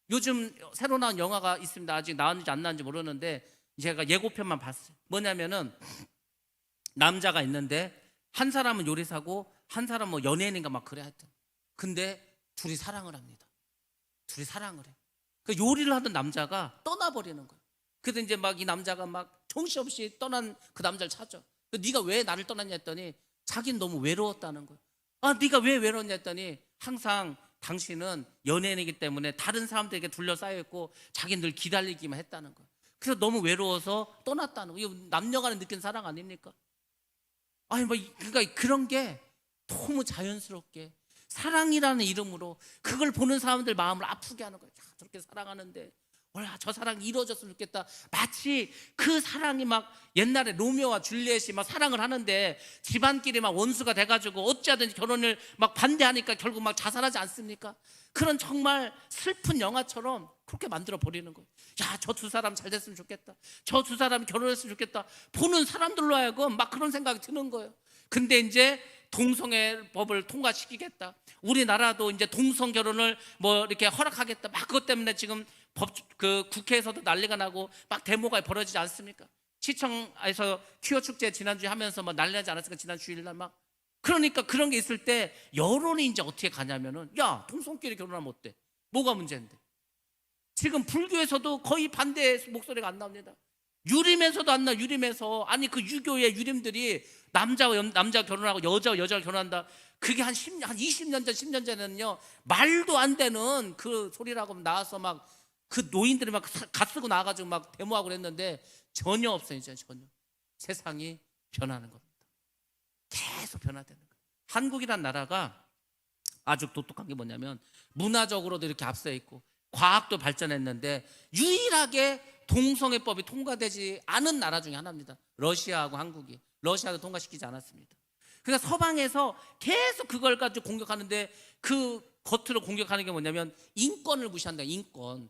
요즘 새로 나온 영화가 있습니다. 아직 나왔는지 안 나왔는지 모르는데 제가 예고편만 봤어요. 뭐냐면은 남자가 있는데 한 사람은 요리사고 한 사람은 뭐 연예인인가 막 그래 하여튼. 근데 둘이 사랑을 합니다. 둘이 사랑을 해. 그 요리를 하던 남자가 떠나버리는 거예요. 그래서 이제 막 이 남자가 막 정신없이 떠난 그 남자를 찾아. 네가 왜 나를 떠났냐 했더니 자기는 너무 외로웠다는 거예요. 네가 왜 외로웠냐 했더니 항상 당신은 연예인이기 때문에 다른 사람들에게 둘러싸여 있고 자기는 늘 기다리기만 했다는 거예요. 그래서 너무 외로워서 떠났다는 거예요. 이거 남녀간에 느낀 사랑 아닙니까? 그러니까 그런 게 너무 자연스럽게 사랑이라는 이름으로 그걸 보는 사람들 마음을 아프게 하는 거예요. 저렇게 사랑하는데 저 사랑이 이루어졌으면 좋겠다. 마치 그 사랑이 막 옛날에 로미오와 줄리엣이 막 사랑을 하는데 집안끼리 막 원수가 돼가지고 어찌하든지 결혼을 막 반대하니까 결국 막 자살하지 않습니까? 그런 정말 슬픈 영화처럼 그렇게 만들어 버리는 거예요. 저 두 사람 잘 됐으면 좋겠다. 저 두 사람이 결혼했으면 좋겠다. 보는 사람들로 하여금 막 그런 생각이 드는 거예요. 근데 이제 동성애 법을 통과시키겠다. 우리나라도 이제 동성 결혼을 뭐 이렇게 허락하겠다. 막 그것 때문에 지금 그 국회에서도 난리가 나고 막 데모가 벌어지지 않습니까? 시청에서 퀴어 축제 지난주에 하면서 막 난리 나지 않았습니까? 지난 주일날 막. 그러니까 그런 게 있을 때 여론이 이제 어떻게 가냐면은 동성끼리 결혼하면 어때? 뭐가 문제인데? 지금 불교에서도 거의 반대 목소리가 안 나옵니다. 유림에서도 안 나. 유림에서 아니 그 유교의 유림들이 남자 결혼하고 여자 결혼한다. 그게 한 20년 전 10년 전에는요 말도 안 되는 그 소리라고 나와서 막 그 노인들이 막 갓쓰고 나와가지고 막 데모하고 그랬는데 전혀 없어요. 이제 전혀. 세상이 변하는 겁니다. 계속 변화되는 거예요. 한국이란 나라가 아주 독특한 게 뭐냐면 문화적으로도 이렇게 앞서 있고 과학도 발전했는데 유일하게 동성애법이 통과되지 않은 나라 중에 하나입니다. 러시아하고 한국이. 러시아도 통과시키지 않았습니다. 그러니까 서방에서 계속 그걸 가지고 공격하는데 그 겉으로 공격하는 게 뭐냐면 인권을 무시한다. 인권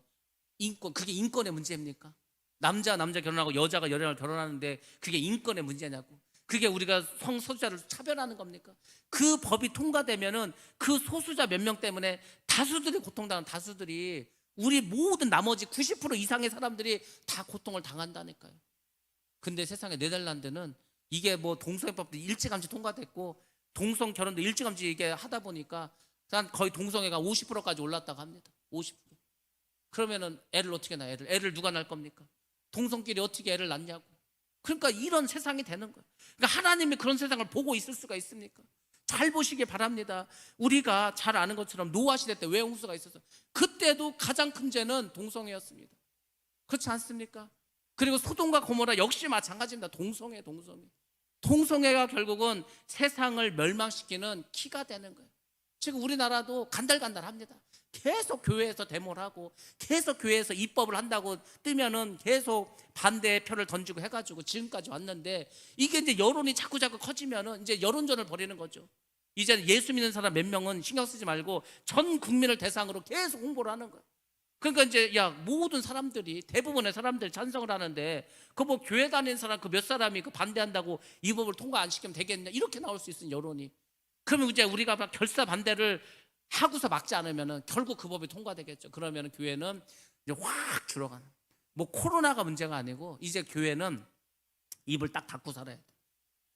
그게 인권의 문제입니까? 남자 결혼하고 여자가 여자를 결혼하는데 그게 인권의 문제냐고. 그게 우리가 성소수자를 차별하는 겁니까? 그 법이 통과되면은 그 소수자 몇 명 때문에 다수들이 고통당하는 다수들이 우리 모든 나머지 90% 이상의 사람들이 다 고통을 당한다니까요. 근데 세상에 네덜란드는 이게 뭐 동성애법도 일찌감치 통과됐고 동성 결혼도 일찌감치 이게 하다 보니까 거의 동성애가 50%까지 올랐다고 합니다. 50%. 그러면은 애를 어떻게 낳아? 애를 누가 낳을 겁니까? 동성끼리 어떻게 애를 낳냐고. 그러니까 이런 세상이 되는 거예요. 그러니까 하나님이 그런 세상을 보고 있을 수가 있습니까? 잘 보시기 바랍니다. 우리가 잘 아는 것처럼 노아 시대 때 왜 홍수가 있었어? 그때도 가장 큰 죄는 동성애였습니다. 그렇지 않습니까? 그리고 소돔과 고모라 역시 마찬가지입니다. 동성애가 결국은 세상을 멸망시키는 키가 되는 거예요. 지금 우리나라도 간달간달합니다. 계속 교회에서 데모를 하고 계속 교회에서 입법을 한다고 뜨면은 계속 반대의 표를 던지고 해가지고 지금까지 왔는데 이게 이제 여론이 자꾸 커지면은 이제 여론전을 벌이는 거죠. 이제 예수 믿는 사람 몇 명은 신경 쓰지 말고 전 국민을 대상으로 계속 홍보를 하는 거예요. 그러니까 이제 모든 사람들이 대부분의 사람들 찬성을 하는데 그 뭐 교회 다니는 사람 그 몇 사람이 그 반대한다고 이 법을 통과 안 시키면 되겠냐 이렇게 나올 수 있는 여론이. 그러면 이제 우리가 막 결사 반대를 하고서 막지 않으면은 결국 그 법이 통과되겠죠. 그러면 교회는 이제 확 줄어가는. 뭐 코로나가 문제가 아니고 이제 교회는 입을 딱 닫고 살아야 돼.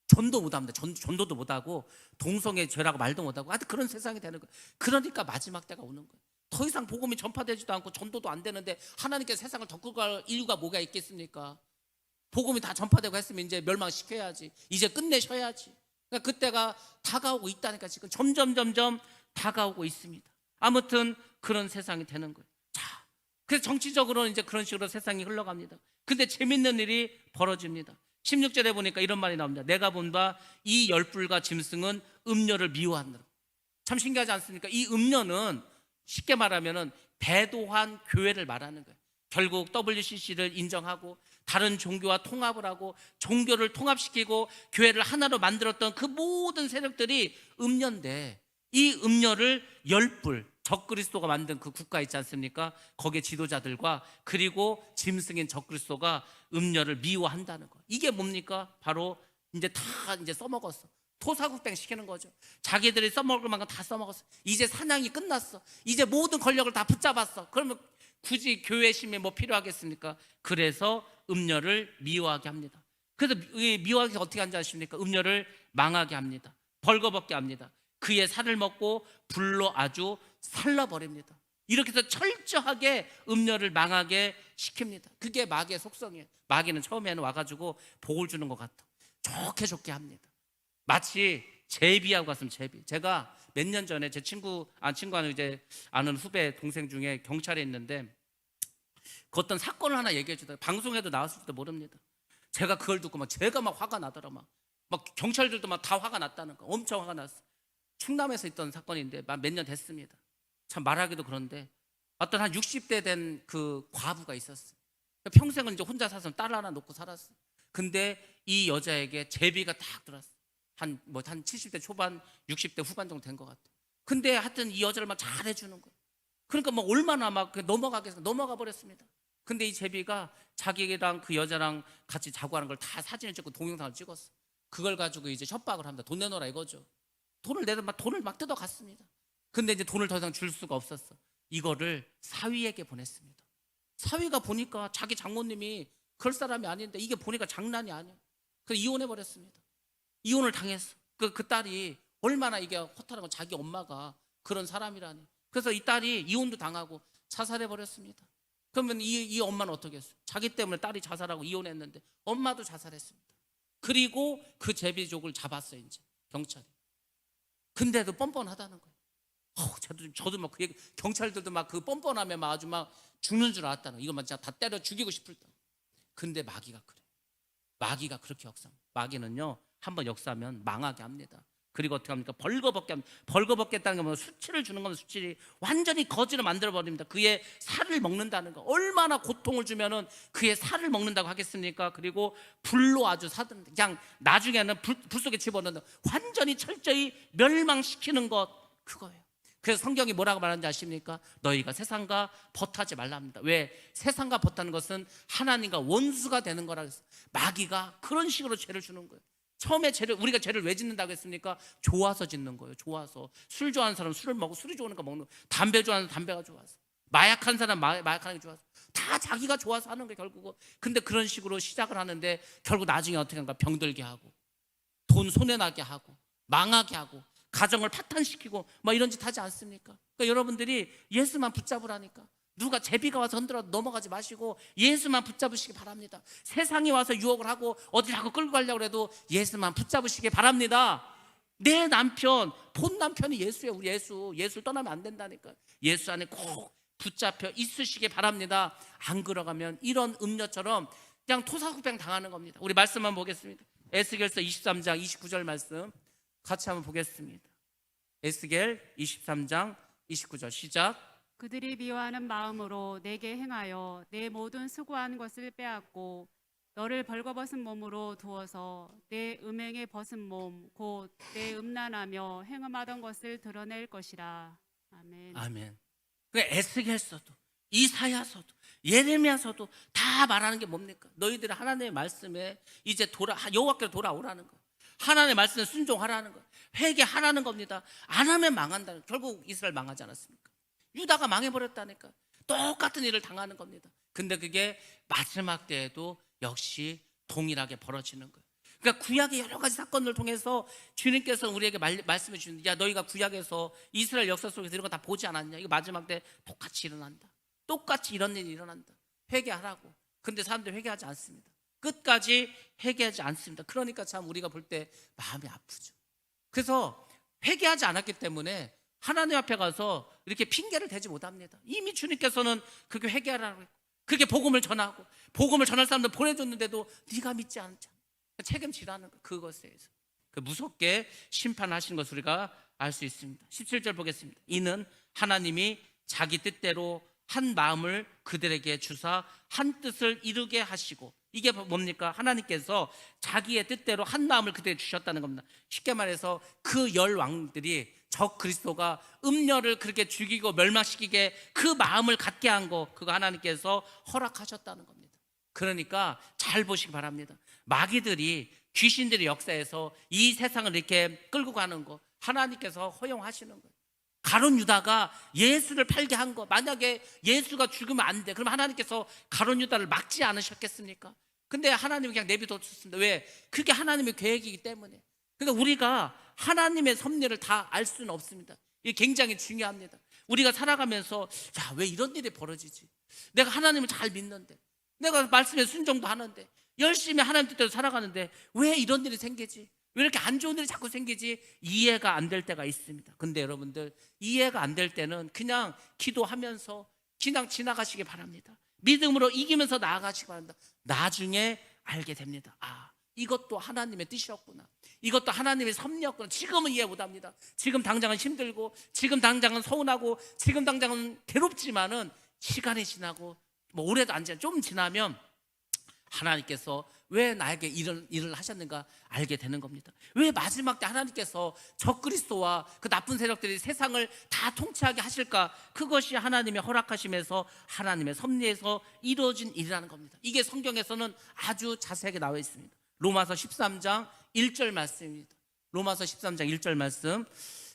전도 못합니다. 전도도 못하고 동성애 죄라고 말도 못하고 하여튼 그런 세상이 되는 거예요. 그러니까 마지막 때가 오는 거예요. 더 이상 복음이 전파되지도 않고 전도도 안 되는데 하나님께서 세상을 덮고 갈 이유가 뭐가 있겠습니까? 복음이 다 전파되고 했으면 이제 멸망시켜야지. 이제 끝내셔야지. 그러니까 그때가 다가오고 있다니까 지금 점점 다가오고 있습니다. 아무튼 그런 세상이 되는 거예요. 자, 그래서 정치적으로는 이제 그런 식으로 세상이 흘러갑니다. 근데 재밌는 일이 벌어집니다. 16절에 보니까 이런 말이 나옵니다. 내가 본 바 이 열불과 짐승은 음료를 미워하느라. 참 신기하지 않습니까? 이 음료는 쉽게 말하면은 배도한 교회를 말하는 거예요. 결국 WCC를 인정하고 다른 종교와 통합을 하고 종교를 통합시키고 교회를 하나로 만들었던 그 모든 세력들이 음료인데 이 음료를 열불 적그리스도가 만든 그 국가 있지 않습니까? 거기에 지도자들과 그리고 짐승인 적그리스도가 음료를 미워한다는 거. 이게 뭡니까? 바로 이제 다 이제 써먹었어. 토사구팽 시키는 거죠. 자기들이 써먹을 만큼 다 써먹었어. 이제 사냥이 끝났어. 이제 모든 권력을 다 붙잡았어. 그러면 굳이 교회 힘이 뭐 필요하겠습니까? 그래서 음료를 미워하게 합니다. 그래서 미워하게 어떻게 하는지 아십니까? 음료를 망하게 합니다. 벌거벗게 합니다. 그의 살을 먹고 불로 아주 살라버립니다. 이렇게 해서 철저하게 음료를 망하게 시킵니다. 그게 마귀의 속성이에요. 마귀는 처음에는 와가지고 복을 주는 것 같아. 좋게 합니다. 마치 제비하고 같으면 제비. 제가 몇 년 전에 제 친구는 이제 아는 후배 동생 중에 경찰에 있는데 그 어떤 사건을 하나 얘기해 주더라고요. 방송에도 나왔을지도 모릅니다. 제가 그걸 듣고 제가 막 화가 나더라. 막 경찰들도 막 다 화가 났다는 거. 엄청 화가 났어. 충남에서 있던 사건인데 몇 년 됐습니다. 참 말하기도 그런데 어떤 한 60대 된 그 과부가 있었어요. 평생을 이제 혼자 사서 딸 하나 놓고 살았어. 근데 이 여자에게 제비가 딱 들어왔어. 한 70대 초반, 60대 후반 정도 된 것 같아. 근데 하여튼 이 여자를 막 잘해주는 거야. 그러니까 얼마나 막 넘어가겠어. 넘어가 버렸습니다. 근데 이 제비가 자기랑 그 여자랑 같이 자고 하는 걸 다 사진을 찍고 동영상을 찍었어. 그걸 가지고 이제 협박을 합니다. 돈 내놓으라 이거죠. 돈을 막 뜯어갔습니다. 근데 이제 돈을 더 이상 줄 수가 없었어. 이거를 사위에게 보냈습니다. 사위가 보니까 자기 장모님이 그럴 사람이 아닌데 이게 보니까 장난이 아니야. 그래서 이혼해버렸습니다. 이혼을 당했어. 그 딸이 얼마나 이게 허탈한 건 자기 엄마가 그런 사람이라니. 그래서 이 딸이 이혼도 당하고 자살해버렸습니다. 그러면 이 엄마는 어떻게 했어요? 자기 때문에 딸이 자살하고 이혼했는데 엄마도 자살했습니다. 그리고 그 제비족을 잡았어요. 이제 경찰이. 근데도 뻔뻔하다는 거예요. 저도 막 그 얘기, 경찰들도 막 그 뻔뻔함에 막 아주 막 죽는 줄 알았다는 거예요. 이거 막 진짜 다 때려 죽이고 싶을 때. 근데 마귀가 그래요. 마귀가 그렇게 역사합니다. 마귀는요, 한번 역사하면 망하게 합니다. 그리고 어떻게 합니까? 벌거벗게 합니다. 벌거벗게 했다는 게 뭐예요? 수치를 주는 겁니다. 수치를 완전히 거지로 만들어 버립니다. 그의 살을 먹는다는 거. 얼마나 고통을 주면은 그의 살을 먹는다고 하겠습니까? 그리고 불로 아주 사든 그냥 나중에는 불 속에 집어넣는, 완전히 철저히 멸망시키는 것, 그거예요. 그래서 성경이 뭐라고 말하는지 아십니까? 너희가 세상과 벗하지 말라 합니다. 왜? 세상과 벗하는 것은 하나님과 원수가 되는 거라 그랬어요. 마귀가 그런 식으로 죄를 주는 거예요. 처음에 우리가 죄를 왜 짓는다고 했습니까? 좋아서 짓는 거예요. 좋아서. 술 좋아하는 사람 술을 먹고, 술이 좋으니까 먹는 거예요. 담배 좋아하는 사람 담배가 좋아서. 마약한 사람 마약하는 게 좋아서. 다 자기가 좋아서 하는 거예요, 결국은. 근데 그런 식으로 시작을 하는데 결국 나중에 어떻게 하는가? 병들게 하고, 돈 손해나게 하고, 망하게 하고, 가정을 파탄시키고 뭐 이런 짓 하지 않습니까? 그러니까 여러분들이 예수만 붙잡으라니까. 누가 제비가 와서 흔들어도 넘어가지 마시고 예수만 붙잡으시기 바랍니다. 세상이 와서 유혹을 하고 어디 자꾸 끌고 가려고 해도 예수만 붙잡으시기 바랍니다. 내 남편, 본 남편이 예수예요. 우리 예수 떠나면 안 된다니까. 예수 안에 꼭 붙잡혀 있으시기 바랍니다. 안 그러가면 이런 음녀처럼 그냥 토사구팽 당하는 겁니다. 우리 말씀 한번 보겠습니다. 에스겔서 23장 29절 말씀 같이 한번 보겠습니다. 에스겔 23장 29절 시작. 그들이 미워하는 마음으로 내게 행하여 내 모든 수고한 것을 빼앗고 너를 벌거벗은 몸으로 두어서 내 음행에 벗은 몸 곧 내 음란하며 행음하던 것을 드러낼 것이라. 아멘. 아멘. 그 에스겔서도 이사야서도 예레미야서도 다 말하는 게 뭡니까? 너희들이 하나님의 말씀에 이제 여호와께로 돌아오라는 거예요. 하나님의 말씀에 순종하라는 거예요. 회개하라는 겁니다. 안 하면 망한다는 거예요. 결국 이스라엘 망하지 않았습니까? 유다가 망해버렸다니까. 똑같은 일을 당하는 겁니다. 근데 그게 마지막 때에도 역시 동일하게 벌어지는 거예요. 그러니까 구약의 여러 가지 사건을 통해서 주님께서 우리에게 말씀해 주시는데, 야 너희가 구약에서 이스라엘 역사 속에서 이런 거 다 보지 않았냐? 이거 마지막 때 똑같이 일어난다. 똑같이 이런 일이 일어난다. 회개하라고. 근데 사람들이 회개하지 않습니다. 끝까지 회개하지 않습니다. 그러니까 참 우리가 볼 때 마음이 아프죠. 그래서 회개하지 않았기 때문에 하나님 앞에 가서 이렇게 핑계를 대지 못합니다. 이미 주님께서는 그렇게 회개하라고 했고, 그렇게 복음을 전하고, 복음을 전할 사람들 보내줬는데도 네가 믿지 않잖아. 책임지라는 거, 그것에 대해서 무섭게 심판하시는 것을 우리가 알 수 있습니다. 17절 보겠습니다. 이는 하나님이 자기 뜻대로 한 마음을 그들에게 주사 한 뜻을 이루게 하시고, 이게 뭡니까? 하나님께서 자기의 뜻대로 한 마음을 그들에게 주셨다는 겁니다. 쉽게 말해서 그 열 왕들이 적 그리스도가 음녀를 그렇게 죽이고 멸망시키게 그 마음을 갖게 한 거, 그거 하나님께서 허락하셨다는 겁니다. 그러니까 잘 보시기 바랍니다. 마귀들이, 귀신들의 역사에서 이 세상을 이렇게 끌고 가는 거 하나님께서 허용하시는 거예요. 가룟 유다가 예수를 팔게 한 거, 만약에 예수가 죽으면 안 돼, 그럼 하나님께서 가룟 유다를 막지 않으셨겠습니까? 근데 하나님은 그냥 내비뒀습니다. 왜? 그게 하나님의 계획이기 때문에. 그러니까 우리가 하나님의 섭리를 다 알 수는 없습니다. 이게 굉장히 중요합니다. 우리가 살아가면서 야, 왜 이런 일이 벌어지지? 내가 하나님을 잘 믿는데, 내가 말씀에 순종도 하는데, 열심히 하나님 뜻대로 살아가는데 왜 이런 일이 생기지? 왜 이렇게 안 좋은 일이 자꾸 생기지? 이해가 안 될 때가 있습니다. 근데 여러분들, 이해가 안 될 때는 그냥 기도하면서 그냥 지나가시기 바랍니다. 믿음으로 이기면서 나아가시기 바랍니다. 나중에 알게 됩니다. 아, 이것도 하나님의 뜻이었구나. 이것도 하나님의 섭리였구나. 지금은 이해 못합니다. 지금 당장은 힘들고, 지금 당장은 서운하고, 지금 당장은 괴롭지만은 시간이 지나고 뭐 올해도 안 지나 좀 지나면 하나님께서 왜 나에게 이런 일을 하셨는가 알게 되는 겁니다. 왜 마지막 때 하나님께서 적그리스도와 그 나쁜 세력들이 세상을 다 통치하게 하실까? 그것이 하나님의 허락하심에서 하나님의 섭리에서 이루어진 일이라는 겁니다. 이게 성경에서는 아주 자세하게 나와 있습니다. 로마서 13장 1절 말씀입니다. 로마서 13장 1절 말씀.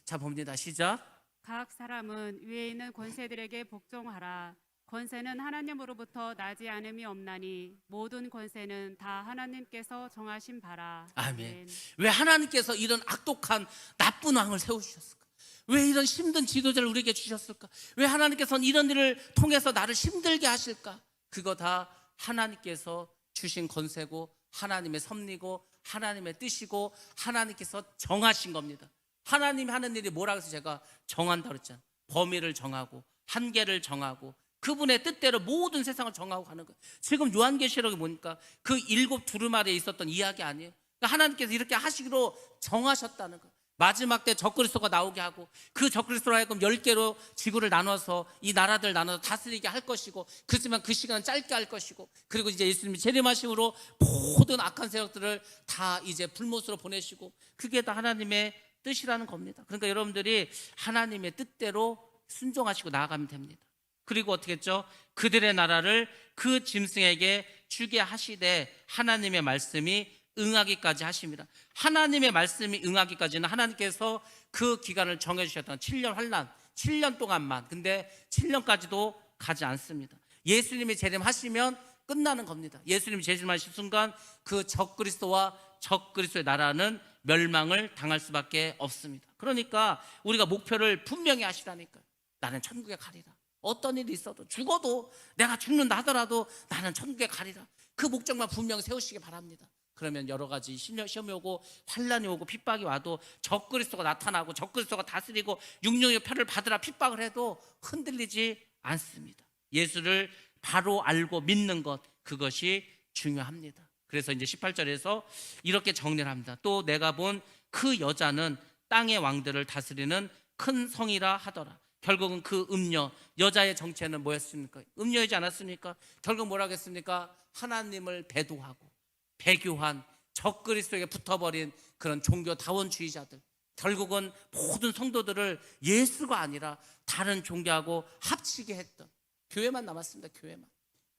자, 봅니다. 시작. 각 사람은 위에 있는 권세들에게 복종하라. 권세는 하나님으로부터 나지 않음이 없나니 모든 권세는 다 하나님께서 정하신 바라. 아멘. 왜 하나님께서 이런 악독한 나쁜 왕을 세우셨을까? 왜 이런 힘든 지도자를 우리에게 주셨을까? 왜 하나님께서는 이런 일을 통해서 나를 힘들게 하실까? 그거 다 하나님께서 주신 권세고 하나님의 섭리고 하나님의 뜻이고 하나님께서 정하신 겁니다. 하나님이 하는 일이 뭐라고 해서 제가 정한다 그랬잖아요. 범위를 정하고 한계를 정하고 그분의 뜻대로 모든 세상을 정하고 가는 거예요. 지금 요한계시록에 보니까 그 7 두루마리에 있었던 이야기 아니에요. 그러니까 하나님께서 이렇게 하시기로 정하셨다는 거예요. 마지막 때 적그리스도가 나오게 하고 그 적그리스도로 하여금 10개로 지구를 나눠서 이 나라들 나눠서 다스리게 할 것이고, 그렇지만 그 시간은 짧게 할 것이고, 그리고 이제 예수님이 재림하심으로 모든 악한 세력들을 다 이제 불못으로 보내시고, 그게 다 하나님의 뜻이라는 겁니다. 그러니까 여러분들이 하나님의 뜻대로 순종하시고 나아가면 됩니다. 그리고 어떻게 했죠? 그들의 나라를 그 짐승에게 주게 하시되 하나님의 말씀이 응하기까지 하십니다. 하나님의 말씀이 응하기까지는 하나님께서 그 기간을 정해주셨던 7년 환난, 7년 동안만. 근데 7년까지도 가지 않습니다. 예수님이 재림하시면 끝나는 겁니다. 예수님이 재림하신 순간 그 적그리스도와 적그리스도의 나라는 멸망을 당할 수밖에 없습니다. 그러니까 우리가 목표를 분명히 하시라니까요. 나는 천국에 가리라. 어떤 일이 있어도, 죽어도 내가 죽는다 하더라도 나는 천국에 가리라. 그 목적만 분명히 세우시기 바랍니다. 그러면 여러 가지 시험이 오고 환란이 오고 핍박이 와도 적그리스도가 나타나고 적그리스도가 다스리고 육령의 표를 받으라 핍박을 해도 흔들리지 않습니다. 예수를 바로 알고 믿는 것, 그것이 중요합니다. 그래서 이제 18절에서 이렇게 정리를 합니다. 또 내가 본 그 여자는 땅의 왕들을 다스리는 큰 성이라 하더라. 결국은 그 음녀, 여자의 정체는 뭐였습니까? 음녀이지 않았습니까? 결국 뭐라 하겠습니까? 하나님을 배도하고 배교한 적그리스도에게 붙어버린 그런 종교다원주의자들, 결국은 모든 성도들을 예수가 아니라 다른 종교하고 합치게 했던 교회만 남았습니다.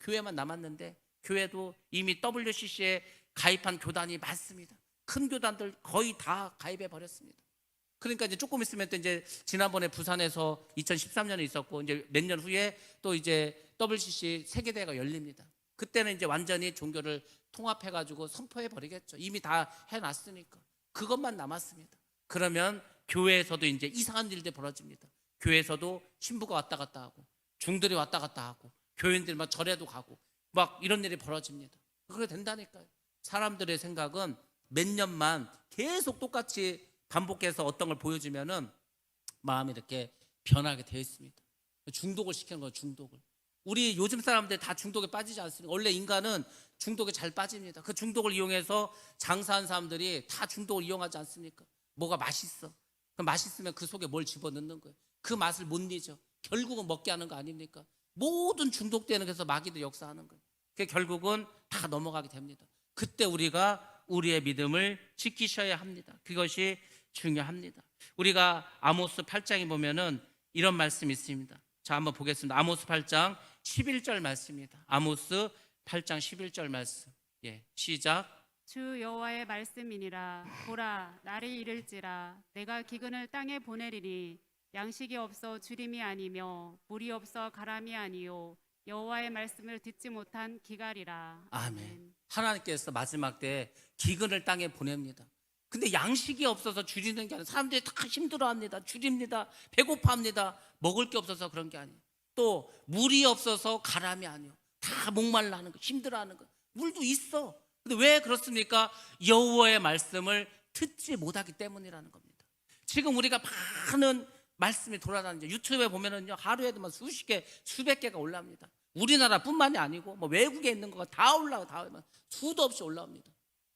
교회만 남았는데, 교회도 이미 WCC에 가입한 교단이 많습니다. 큰 교단들 거의 다 가입해 버렸습니다. 그러니까 이제 조금 있으면 또 이제 지난번에 부산에서 2013년에 있었고, 이제 몇 년 후에 또 이제 WCC 세계대회가 열립니다. 그때는 이제 완전히 종교를 통합해가지고 선포해 버리겠죠. 이미 다 해놨으니까. 그것만 남았습니다. 그러면 교회에서도 이제 이상한 일들이 벌어집니다. 교회에서도 신부가 왔다 갔다 하고 중들이 왔다 갔다 하고 교인들이 막 절에도 가고 막 이런 일이 벌어집니다. 그렇게 된다니까요. 사람들의 생각은 몇 년만 계속 똑같이 반복해서 어떤 걸 보여주면은 마음이 이렇게 변하게 되어 있습니다. 중독을 시키는 거예요. 중독을. 우리 요즘 사람들 다 중독에 빠지지 않습니까? 원래 인간은 중독에 잘 빠집니다. 그 중독을 이용해서 장사한 사람들이 다 중독을 이용하지 않습니까? 뭐가 맛있어. 그럼 맛있으면 그 속에 뭘 집어넣는 거예요. 그 맛을 못 잊어. 결국은 먹게 하는 거 아닙니까? 모든 중독되는 데서 마귀도 역사하는 거예요. 그게 결국은 다 넘어가게 됩니다. 그때 우리가 우리의 믿음을 지키셔야 합니다. 그것이 중요합니다. 우리가 아모스 8장에 보면은 이런 말씀이 있습니다. 자, 한번 보겠습니다. 아모스 8장 11절 말씀입니다. 아모스 8장 11절 말씀. 예, 시작. 주 여호와의 말씀이니라. 보라, 날이 이를지라. 내가 기근을 땅에 보내리니 양식이 없어 주림이 아니며 물이 없어 가람이 아니요 여호와의 말씀을 듣지 못한 기갈이라. 아멘. 하나님께서 마지막 때 기근을 땅에 보냅니다. 근데 양식이 없어서 줄이는 게 아니라 사람들이 다 힘들어합니다. 줄입니다. 배고파합니다. 먹을 게 없어서 그런 게 아니에요. 또 물이 없어서 가람이 아니에요. 다 목말라 하는 거, 힘들어하는 거. 물도 있어. 근데 왜 그렇습니까? 여호와의 말씀을 듣지 못하기 때문이라는 겁니다. 지금 우리가 많은 말씀이 돌아다니죠. 유튜브에 보면은요, 하루에도 막 수십 개, 수백 개가 올라옵니다. 우리나라뿐만이 아니고 뭐 외국에 있는 거가 다 올라오고 다 수도 없이 올라옵니다.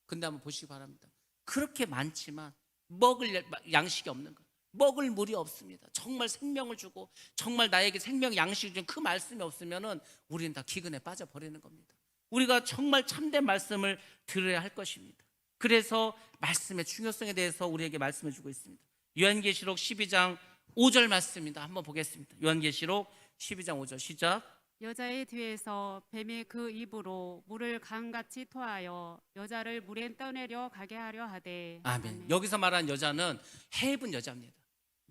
근데 한번 보시기 바랍니다. 그렇게 많지만 먹을 양식이 없는 거예요. 먹을 물이 없습니다. 정말 생명을 주고 정말 나에게 생명 양식을 준 그 말씀이 없으면은 우리는 다 기근에 빠져버리는 겁니다. 우리가 정말 참된 말씀을 들어야 할 것입니다. 그래서 말씀의 중요성에 대해서 우리에게 말씀해 주고 있습니다. 요한계시록 12장 5절 말씀입니다. 한번 보겠습니다. 요한계시록 12장 5절 시작. 여자의 뒤에서 뱀이 그 입으로 물을 강같이 토하여 여자를 물에 떠내려 가게 하려 하되. 아멘. 여기서 말하는 여자는 해입은 여자입니다.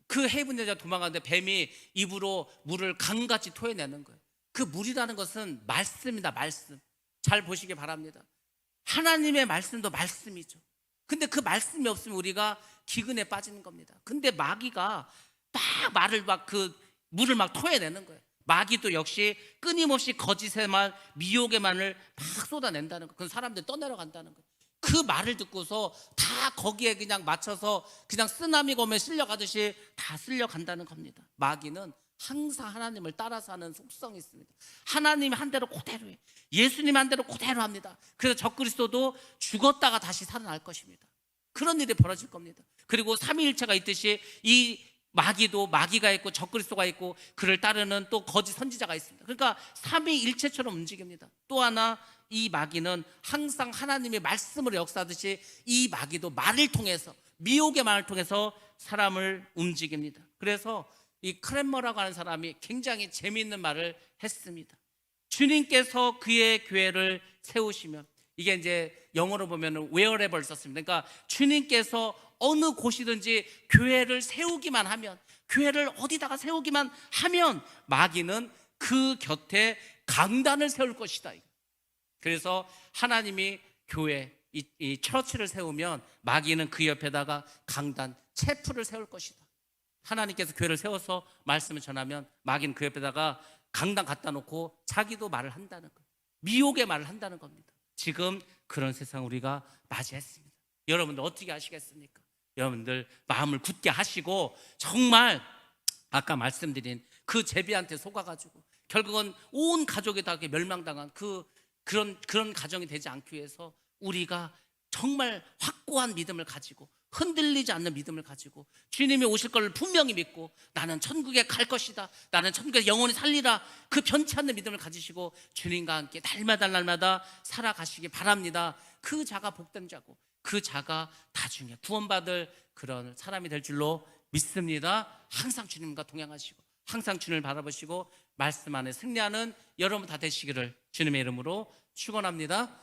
그 해입은 여자 도망가는데 뱀이 입으로 물을 강같이 토해내는 거예요. 그 물이라는 것은 말씀이다. 말씀. 잘 보시기 바랍니다. 하나님의 말씀도 말씀이죠. 근데 그 말씀이 없으면 우리가 기근에 빠지는 겁니다. 근데 마귀가 막 말을 막 물을 막 토해내는 거예요. 마귀도 역시 끊임없이 거짓의 말, 미혹의 말을 막 쏟아낸다는 거예요. 그건 사람들이 떠내려간다는 거예요. 그 말을 듣고서 다 거기에 그냥 맞춰서 그냥 쓰나미가 오면 쓸려가듯이 다 쓸려간다는 겁니다. 마귀는 항상 하나님을 따라 사는 속성이 있습니다. 하나님 한 대로 그대로 해요. 예수님 한 대로 그대로 합니다. 그래서 적그리스도도 죽었다가 다시 살아날 것입니다. 그런 일이 벌어질 겁니다. 그리고 삼위일체가 있듯이 이 마귀도 마귀가 있고 적그리스도가 있고 그를 따르는 또 거짓 선지자가 있습니다. 그러니까 삼위일체처럼 움직입니다. 또 하나 이 마귀는 항상 하나님의 말씀으로 역사하듯이 이 마귀도 말을 통해서 미혹의 말을 통해서 사람을 움직입니다. 그래서 이 크랜머라고 하는 사람이 굉장히 재미있는 말을 했습니다. 주님께서 그의 교회를 세우시면, 이게 이제 영어로 보면 wherever 썼습니다. 그러니까 주님께서 어느 곳이든지 교회를 세우기만 하면, 교회를 어디다가 세우기만 하면 마귀는 그 곁에 강단을 세울 것이다. 그래서 하나님이 교회, 이 처치를 세우면 마귀는 그 옆에다가 강단, 체프를 세울 것이다. 하나님께서 교회를 세워서 말씀을 전하면 마귀는 그 옆에다가 강단 갖다 놓고 자기도 말을 한다는 거예요. 미혹의 말을 한다는 겁니다. 지금 그런 세상 우리가 맞이했습니다. 여러분들 어떻게 하시겠습니까? 여러분들 마음을 굳게 하시고 정말 아까 말씀드린 그 제비한테 속아가지고 결국은 온 가족이 다 멸망당한 그런 가정이 되지 않기 위해서 우리가 정말 확고한 믿음을 가지고 흔들리지 않는 믿음을 가지고 주님이 오실 걸 분명히 믿고 나는 천국에 갈 것이다, 나는 천국에 영원히 살리라, 그 변치 않는 믿음을 가지시고 주님과 함께 날마다 살아가시기 바랍니다. 그 자가 복된 자고 그 자가 나중에 구원받을 그런 사람이 될 줄로 믿습니다. 항상 주님과 동행하시고 항상 주님을 바라보시고 말씀 안에 승리하는 여러분 다 되시기를 주님의 이름으로 축원합니다.